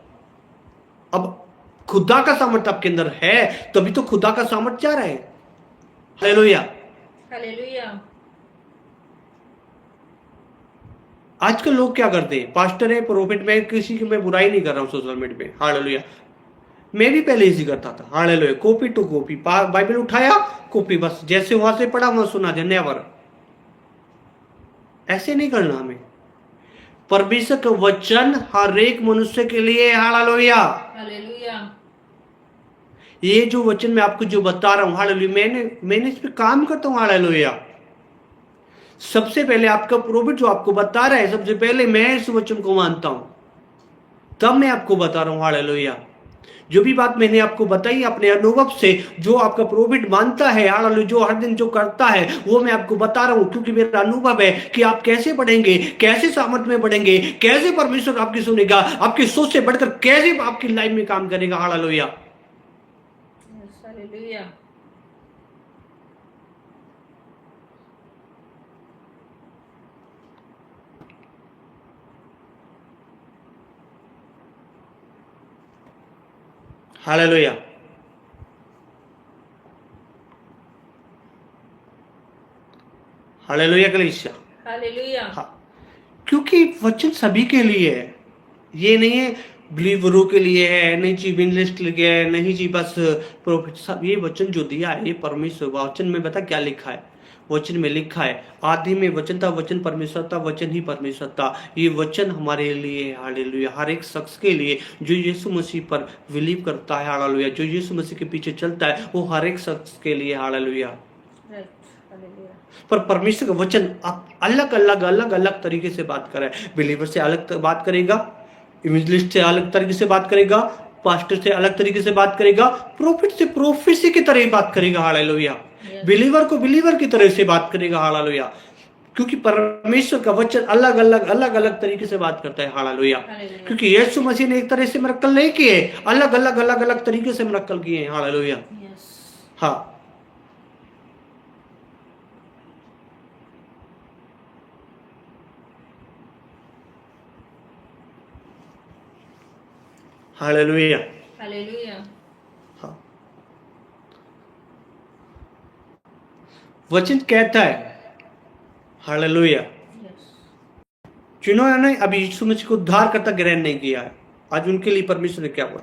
अब खुदा का सामर्थ्य आपके अंदर है, तभी तो खुदा का सामर्थ्य जा रहा है। हालेलुया। हालेलुया। आजकल लोग क्या करते हैं, पास्टर है, प्रोफेट, में किसी की मैं बुराई नहीं कर रहा हूं सोशल मीडिया पे, हालेलुया, मैं भी पहले इसी करता था hallelujah, copy to copy, Bible उठाया कॉपी, बस जैसे वहां से पढ़ा वहां सुना, धन्यवाद। ऐसे नहीं करना हमें। परमेश्वर का वचन हर एक मनुष्य के लिए, हालेलुया। हालेलुया। ये जो वचन मैं आपको जो बता रहा हूं, हालेलुया, मैंने इस पे काम करता हूं, हालेलुया। सबसे पहले आपका प्रोफिट जो आपको बता रहा है, सबसे पहले मैं इस वचन को मानता हूं, तब मैं आपको बता रहा हूं, हालेलुया। जो भी बात मैंने आपको बताई अपने अनुभव से, जो आपका प्रोफिट मानता है, हालेलुया, जो हर दिन जो करता है, वो मैं आपको बता रहा हूं, क्योंकि मेरा अनुभव है कि आप कैसे बढ़ेंगे, कैसे सामर्थ में बढ़ेंगे, कैसे परमेश्वर आपकी सुनेगा, आपकी सोच से बढ़कर कैसे आपकी लाइफ में काम करेगा, हालेलुया। हालेलुया। हालेलुया। हालेलुया कलीसिया। हालेलुया। हाँ, क्योंकि वचन सभी के लिए है, ये नहीं है बिलीवरों के लिए है, नहीं जी बिजनेस के लिए है, नहीं जी बस प्रॉफिट। सब ये वचन जो दिया है ये परमेश्वर, वचन में बता क्या लिखा है, वचन में लिखा है आदि में वचन था, वचन परमेश्वर था, वचन ही परमेश्वर था। ये वचन हमारे लिए है, हालेलुया, हर एक शख्स के लिए जो यीशु मसीह पर बिलीव करता है, हालेलुया, जो यीशु मसीह के पीछे चलता है, वो हर एक शख्स के लिए, हालेलुया। पर परमेश्वर का वचन आप अलग अलग अलग अलग तरीके से बात कर रहे हैं। बिलीवर से अलग बात करेगा, इवेंजलिस्ट से अलग तरीके से बात करेगा, पास्टर से अलग तरीके से बात करेगा, प्रोफिट से प्रोफेसी की तरह बात करेगा, हालेलुया। बिलीवर को बिलीवर की तरह से बात करेगा, हालेलुया, क्योंकि परमेश्वर का वचन अलग अलग अलग अलग तरीके से बात करता है, हालेलुया। क्योंकि यीशु मसीह ने एक तरह से मिरेकल नहीं किए, अलग अलग अलग अलग तरीके से मिरेकल किए हैं, हालेलुया। हाँ, हालेलुया। हालेलुया। हाँ, वचन कहता है, हालेलुया, जिन्होंने अभी यीशु मसीह को उद्धार करता ग्रहण नहीं किया है, आज उनके लिए परमेश्वर ने क्या हुआ,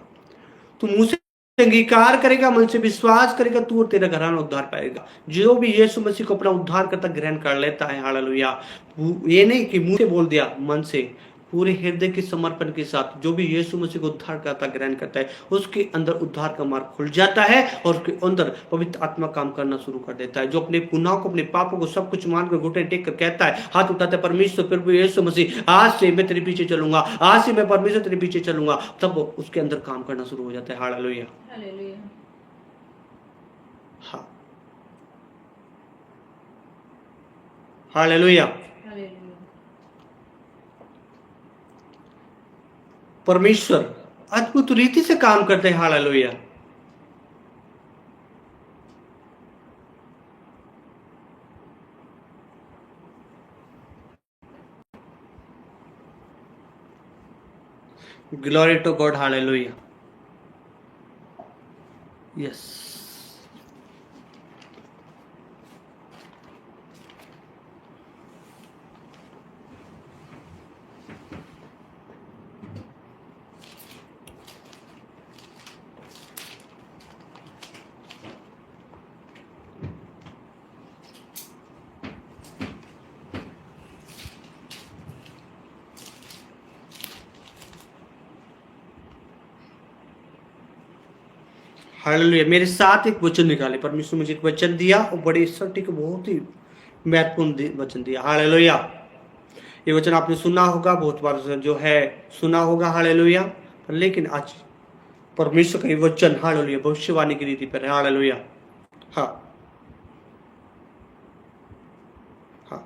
तू मुंह से अंगीकार करेगा, मन से विश्वास करेगा, तू और तेरा घराना उद्धार पाएगा। जो भी यीशु मसीह को अपना उद्धार करता ग्रहण कर लेता है, हालेलुया, ये नहीं कि मुंह से बोल दिया, मन से पूरे हृदय के समर्पण के साथ जो भी यीशु मसीह को उद्धार करता ग्रहण करता है, उसके अंदर उद्धार का मार्ग खुल जाता है और उसके अंदर पवित्र आत्मा काम करना शुरू कर देता है। जो अपने गुनाहों को, अपने पापों को सब कुछ मानकर घुटने टेक कर कहता है, हाथ उठाता है, परमेश्वर प्रभु यीशु मसीह आज से मैं तेरे पीछे चलूंगा, आज से मैं परमेश्वर तेरे पीछे चलूंगा, तब उसके अंदर काम करना शुरू हो जाता है, हालेलुया। हाँ, हालेलुया। परमेश्वर अद्भुत रीति से काम करते हैं, hallelujah. Glory to God, hallelujah. Yes, hallelujah. मेरे साथ एक वचन निकाले, परमेश्वर मुझे एक वचन दिया और बड़े सटीक, बहुत ही महत्वपूर्ण वचन दिया, हालेलुया। ये वचन आपने सुना होगा, बहुत बार जो है सुना होगा, हालेलुया, लेकिन आज परमेश्वर का ये वचन, हालेलुया, भविष्यवाणी की रीति पर है, हालेलुया। हाँ, हाँ,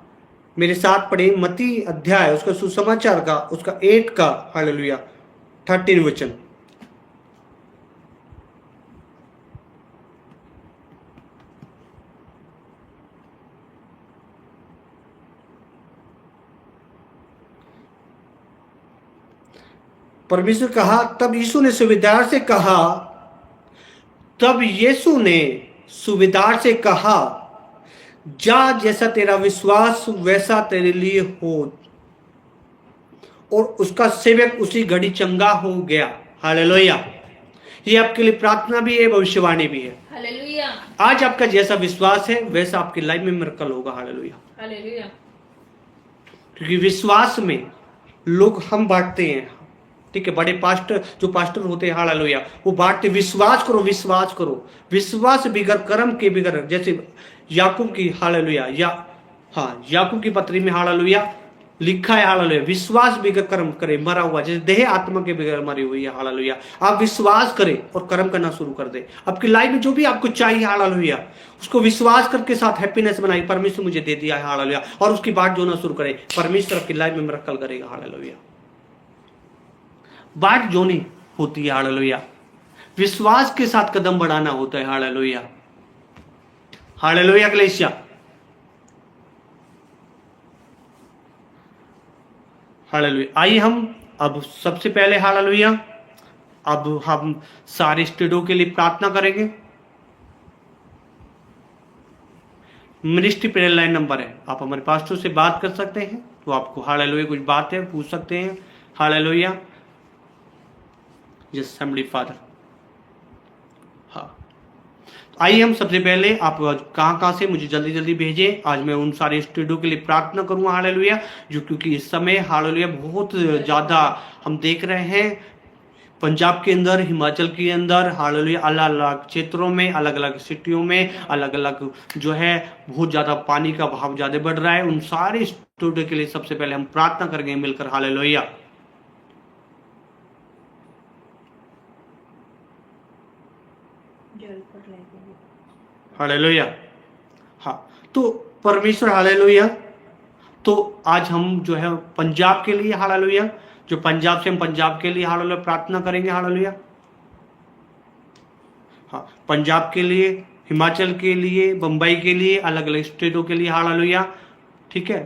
मेरे साथ पढ़े मत्ती अध्याय उसका सुसमाचार का उसका 8 का, हालेलुया, 13 वचन। परमेश्वर कहा, तब यीशु ने सुबेदार से कहा, तब यीशु ने सुबेदार से कहा, जा, जैसा तेरा विश्वास वैसा तेरे लिए हो। और उसका सेवक उसी घड़ी चंगा हो गया, हालेलुया। ये आपके लिए प्रार्थना भी है, भविष्यवाणी भी है, हालेलुया। आज आपका जैसा विश्वास है वैसा आपकी लाइफ में मिरेकल होगा, हालेलुया, हालेलुया। क्योंकि विश्वास में लोग हम बांटते हैं, ठीक है, बड़े पास्टर जो पास्टर होते हैं हालेलुया, वो बांटते विश्वास करो विश्वास करो, विश्वास बिगर कर्म के बिगर, जैसे याकूब की हालेलुया या हाँ याकूब की पत्री में हालेलुया लिखा है हालेलुया, विश्वास बिगर कर्म करे मरा हुआ, जैसे देह आत्मा के बिगर मरी हुई है हालेलुया। आप विश्वास करें और कर्म करना शुरू कर दे। आपकी लाइफ में जो भी आपको चाहिए हालेलुया, उसको विश्वास करके साथ हैप्पीनेस बनाई, परमेश्वर मुझे दे दिया है हालेलुया, और उसकी बात जोना शुरू करे, परमेश्वर आपकी लाइफ में मिरेकल करेगा हालेलुया। बाट जोनी होती है हालेलुया, विश्वास के साथ कदम बढ़ाना होता है हालेलुया। हालेलुया कलीसिया, हालेलुया। आइए हम अब सबसे पहले हालेलुया, अब हम सारे स्टूडेंटों के लिए प्रार्थना करेंगे। मिनिस्ट्री प्रेयर लाइन नंबर है, आप हमारे पास्टर से बात कर सकते हैं, तो आपको हालेलुया कुछ बात है पूछ सकते हैं हालेलुया। यस हेवनली फादर, हाँ आइए हम सबसे पहले आप कहाँ से मुझे जल्दी जल्दी भेजें। आज मैं उन सारे स्टूडेंटों के लिए प्रार्थना करूंगा हालेलुया, जो क्योंकि इस समय हालेलुया बहुत ज़्यादा हम देख रहे हैं पंजाब के अंदर, हिमाचल के अंदर हालेलुया, अलग अलग क्षेत्रों में, अलग अलग सिटियों में, अलग अलग जो है बहुत ज़्यादा पानी का भाव ज़्यादा बढ़ रहा है। उन सारे स्टूडेंटों के लिए सबसे पहले हम प्रार्थना करेंगे मिलकर हालेलुया। हालेलुया, हाँ तो परमेश्वर हालेलुया, तो आज हम जो है पंजाब के लिए हालेलुया, जो पंजाब से हम पंजाब के लिए हालेलुया प्रार्थना करेंगे हालेलुया। हाँ पंजाब के लिए, हिमाचल के लिए, बम्बई के लिए, अलग अलग स्टेटों के लिए हालेलुया, ठीक है,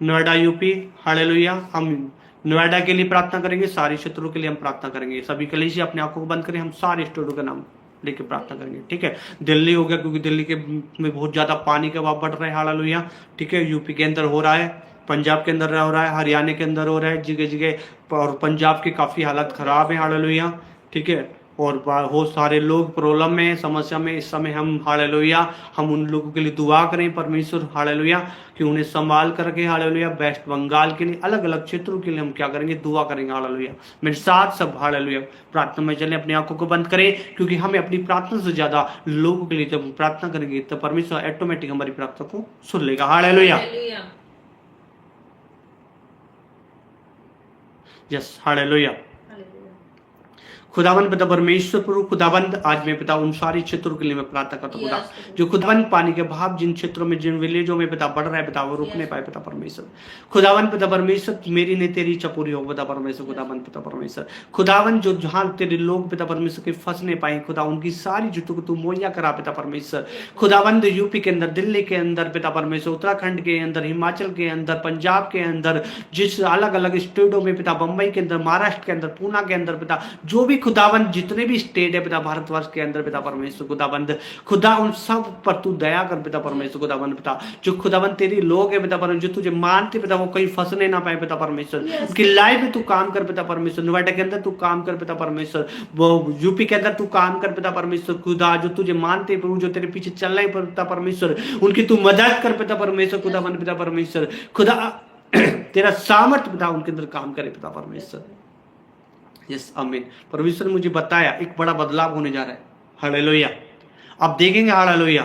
नोएडा यूपी हालेलुया, हम नोएडा के लिए प्रार्थना करेंगे, सारे क्षेत्रों के लिए हम प्रार्थना करेंगे। सभी कलीसिया अपने आंखों को बंद करें, हम सारे स्टेटों का नाम लेके प्रार्थना करेंगे, ठीक है। दिल्ली हो गया, क्योंकि दिल्ली के में बहुत ज्यादा पानी का भाव बढ़ रहा है हालेलुया, ठीक है। यूपी के अंदर हो रहा है, पंजाब के अंदर हो रहा है, हरियाणा के अंदर हो रहा है जगह जगह, और पंजाब की काफी हालत खराब है हालेलुया, ठीक है। और बहुत सारे लोग प्रॉब्लम में, समस्या में इस समय हम हालेलुया, हम उन लोगों के लिए दुआ करें परमेश्वर हालेलुया, कि उन्हें संभाल करके हालेलुया, वेस्ट बंगाल के लिए, अलग अलग क्षेत्रों के लिए हम क्या करेंगे, दुआ करेंगे हालेलुया। मेरे साथ सब हालेलुया प्रार्थना में चले, अपनी आंखों को बंद करें, क्योंकि हमें अपनी प्रार्थना से ज्यादा लोगों के लिए जब हम प्रार्थना करेंगे तो परमेश्वर ऑटोमेटिक हमारी प्रार्थना को सुन लेगा हालेलुया। Yes hallelujah. खुदावंद पिता परमेश्वर प्रभु, खुदावंद आज मैं पिता उन सारे क्षेत्रों के लिए मैं प्रार्थना करता हूँ खुदा, जो खुदावंद पानी के भाव जिन क्षेत्रों में, जिन विलेजों में पिता बढ़ रहा है पिता, वो रुकने पाए पिता परमेश्वर। खुदावंद पिता परमेश्वर, मेरी नहीं तेरी इच्छा पूरी हो पिता परमेश्वर, खुदावंद पिता परमेश्वर। खुदावंद जो जहां तेरे लोग पिता परमेश्वर के फंस नहीं पाए खुदा, उनकी सारी जुटों को तू मुहैया करा पिता परमेश्वर। खुदावंद यूपी के अंदर, दिल्ली के अंदर पिता परमेश्वर, उत्तराखंड के अंदर, हिमाचल के अंदर, पंजाब के अंदर, जिस अलग अलग स्टेटों में पिता, बम्बई के अंदर, महाराष्ट्र के अंदर, पूना के अंदर पिता, जो भी खुदाबंद जितने भी स्टेट है पिता भारतवर्ष के अंदर पिता परमेश्वर, खुदाबंद खुदा उन सब पर तू दया कर पिता परमेश्वर, खुदाबंद पिता जो खुदाबंद तेरी लोग है पिता परमेश्वर, जो तुझे मानते पिता, वो कहीं फंसने ना पाए पिता परमेश्वर, उनकी लाइफ में तू काम कर पिता परमेश्वर। नोएडा के अंदर तू काम कर पिता परमेश्वर, वो यूपी के अंदर तू काम कर पिता परमेश्वर, खुदा जो तुझे मानते प्रभु, जो तेरे पीछे चल रहे पिता परमेश्वर, उनकी तू मदद कर पिता परमेश्वर, खुदाबंद पिता परमेश्वर, खुदा तेरा सामर्थ्य पिता उनके अंदर काम करे पिता परमेश्वर। यस आमीन। परमेश्वर ने मुझे बताया एक बड़ा बदलाव होने जा रहा है हालेलुया, आप देखेंगे हालेलुया।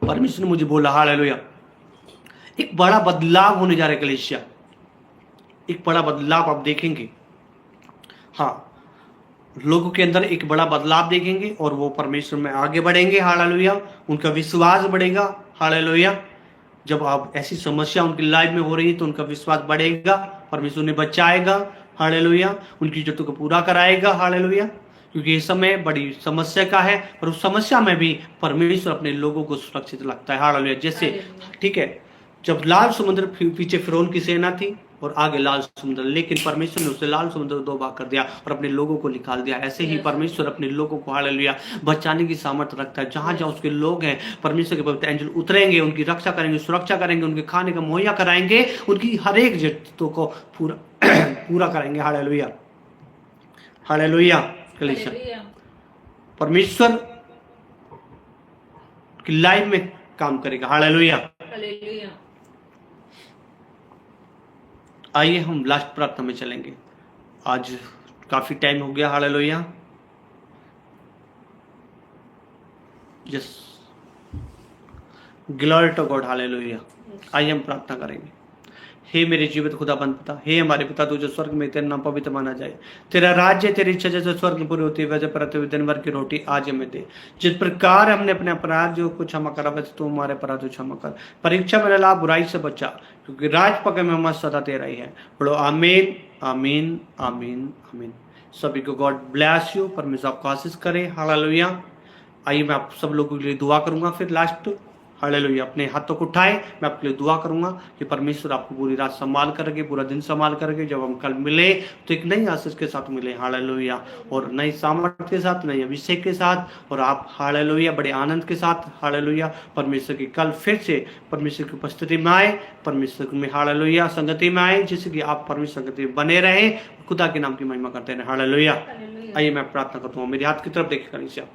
परमेश्वर ने मुझे बोला हालेलुया, एक बड़ा बदलाव होने जा रहा है कलीसिया, एक बड़ा बदलाव आप देखेंगे। हाँ लोगों के अंदर एक बड़ा बदलाव देखेंगे और वो परमेश्वर में आगे बढ़ेंगे हालेलुया, उनका विश्वास बढ़ेगा हालेलुया। जब आप ऐसी समस्या उनकी लाइफ में हो रही है तो उनका विश्वास बढ़ेगा, परमेश्वर उन्हें बचाएगा हालेलुया, उनकी जरूरतों को पूरा कराएगा हालेलुया, क्योंकि ये समय बड़ी समस्या का है, और उस समस्या में भी परमेश्वर अपने लोगों को सुरक्षित रखता है हालेलुया। जैसे ठीक है, जब लाल समुद्र पीछे फिरौन की सेना थी और आगे लाल समुद्र, लेकिन परमेश्वर ने उसे लाल समुद्र दो भाग कर दिया और अपने लोगों को निकाल दिया। ऐसे ही परमेश्वर अपने लोगों को हालेलुया बचाने की सामर्थ्य रखता है। जहां जहां उसके लोग हैं परमेश्वर के पवित्र एंजल उतरेंगे, उनकी रक्षा करेंगे, सुरक्षा करेंगे, उनके खाने का मुहैया कराएंगे, उनकी हर एक जरूरतों को पूरा पूरा करेंगे हालेलुया, हालेलुया। कलीसिया परमेश्वर की लाइफ में काम करेगा हालेलुया। हालेलुया। आइए हम लास्ट प्रार्थना में चलेंगे। आज काफी टाइम हो गया। Hallelujah. Yes, glory to God. Hallelujah. आइए हम प्रार्थना करेंगे। हे मेरे जीवित खुदाबंद पिता, हे हमारे पिता, तू जो स्वर्ग में, तेरा नाम पवित्र माना जाए, तेरा राज्य, तेरी इच्छा जैसे स्वर्ग में पूरी होती है वैसे पृथ्वी में दिन भर की रोटी आज हमें दे। जिस प्रकार हमने अपने अपराध जो कुछ क्षमा करा वैसे तू हमारे अपराध को क्षमा कर। परीक्षा में ला, बुराई से बचा, क्योंकि राज पकड़ में मत सदा तेरा ही है। बोलो आमीन, आमीन, आमीन, आमीन। सभी को गॉड ब्लेस यू। परमेश्वर आपको आशीष करे। हालेलुया। आइए मैं आप सब लोगों के लिए दुआ करूंगा फिर लास्ट। हालेलुया। अपने हाथों को उठाए, मैं आपके लिए दुआ करूंगा कि परमेश्वर आपको पूरी रात संभाल करके, पूरा दिन संभाल करके, जब हम कल मिले तो एक नई आशीष के साथ मिले। हालेलुया। और नई सामर्थ्य के साथ, नई अभिषेक के साथ, और आप हालेलुया बड़े आनंद के साथ हालेलुया परमेश्वर की कल फिर से परमेश्वर की उपस्थिति में आए, परमेश्वर में हालेलुया संगति में आए, जिससे कि आप परमेश्वर संगति में बने रहे, खुदा के नाम की महिमा करते रहे। हालेलुया। आइए मैं प्रार्थना करता हूँ। मेरे हाथ की तरफ देखिए कलीसिया।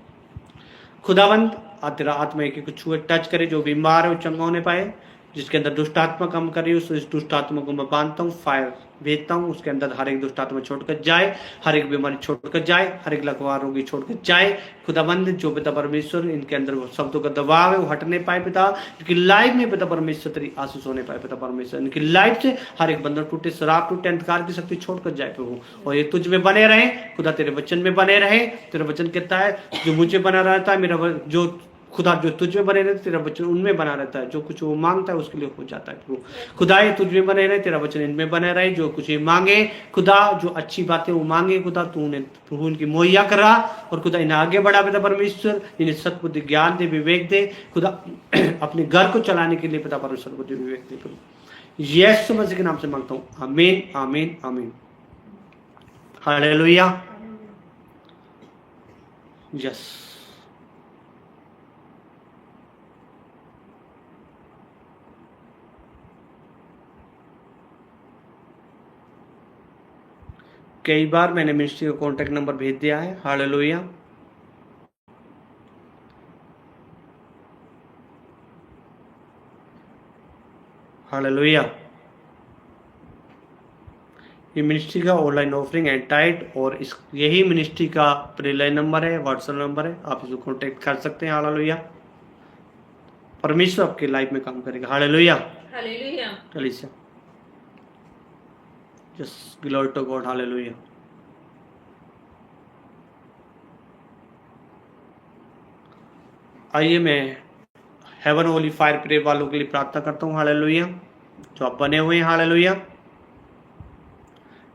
खुदावंत तेरा आत्मा एक एक छुए, टच करे, जो बीमार है वो चंगा होने पाए, जिसके अंदर दुष्ट आत्मा काम करे उस दुष्ट आत्मा को मैं बांधता हूँ, फायर भेजता हूँ, उसके अंदर हर एक दुष्ट आत्मा छोड़कर जाए, हर एक बीमारी छोड़कर जाए, हर एक लकवा रोगी छोड़कर जाए। खुदाबंद जो पिता परमेश्वर इनके अंदर वो शब्दों का दबाव है वो हटने पाए पिता, इनकी लाइफ में पिता परमेश्वर तेरी आशीष होने पाए पिता परमेश्वर, इनकी लाइफ से हर एक बंधन टूटे, शराब टूटे, अंधकार की शक्ति छोड़कर जाए प्रभु, और ये तुझ में बने रहे खुदा, तेरे वचन में बने रहे। तेरा वचन कहता है जो मुझे बना रहता है, मेरा जो खुदा जो तुझ में बने रहते, तेरा वचन उनमें बना रहता है, जो कुछ वो मांगता है उसके लिए हो जाता है प्रभु। खुदा ये तुझ में बने रहे, तेरा वचन इनमें बने रहे, जो कुछ ये मांगे खुदा, जो अच्छी बातें वो मांगे खुदा, तू उन्हें प्रभु उनकी मुहैया करा, और खुदा इन्हें आगे बढ़ा पिता परमेश्वर, इन्हें सत्बुद्धि ज्ञान दे, विवेक दे खुदा, अपने घर को चलाने के लिए पिता परमेश्वर बुद्धि विवेक दे प्रभु। यीशु मसीह के नाम से मांगता हूँ, आमीन, आमीन, आमीन। हालेलुया। यस। कई बार मैंने मिनिस्ट्री का कॉन्टैक्ट नंबर भेज दिया है। हालेलुया। हालेलुया। ये मिनिस्ट्री का ऑनलाइन ऑफरिंग एंड टाइट, और इस यही मिनिस्ट्री का प्रेलाइन नंबर है, व्हाट्सएप नंबर है, आप इसको कॉन्टैक्ट कर सकते हैं। हालेलुया। परमेश्वर आपकी लाइफ में काम करेगा। हालेलुया। हालेलुया। कलीसिया, just glory to God. Hallelujah. आइए मैं हेवन होली फायर प्रेयर वालों के लिए प्रार्थना करता हूँ। हालेलुया। जो आप बने हुए हैं, हालेलुया,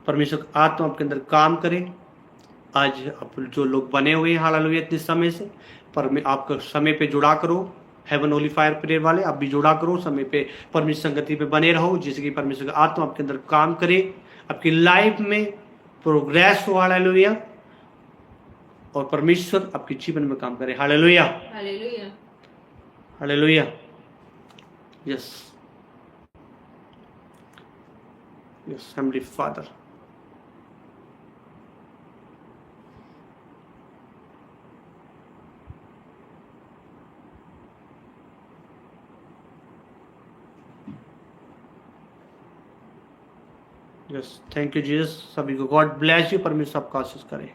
परमेश्वर का आत्मा आपके अंदर काम करे। आज आप जो लोग बने हुए हैं हालेलुया इतने समय से, पर आपका समय पे जुड़ा करो। हेवन होली फायर प्रेयर वाले आप भी जुड़ा करो, समय पे परमेश्वर संगति पे बने रहो, जिससे कि परमेश्वर का आत्मा आपके अंदर काम करे, आपकी लाइफ में प्रोग्रेस हो। हालेलुया। और परमेश्वर आपके जीवन में काम करे। Hallelujah. Hallelujah. Hallelujah. Yes, yes heavenly father, yes thank you Jesus. सभी को गॉड ब्लेस यू। परमेश्वर आपका आशीष करे।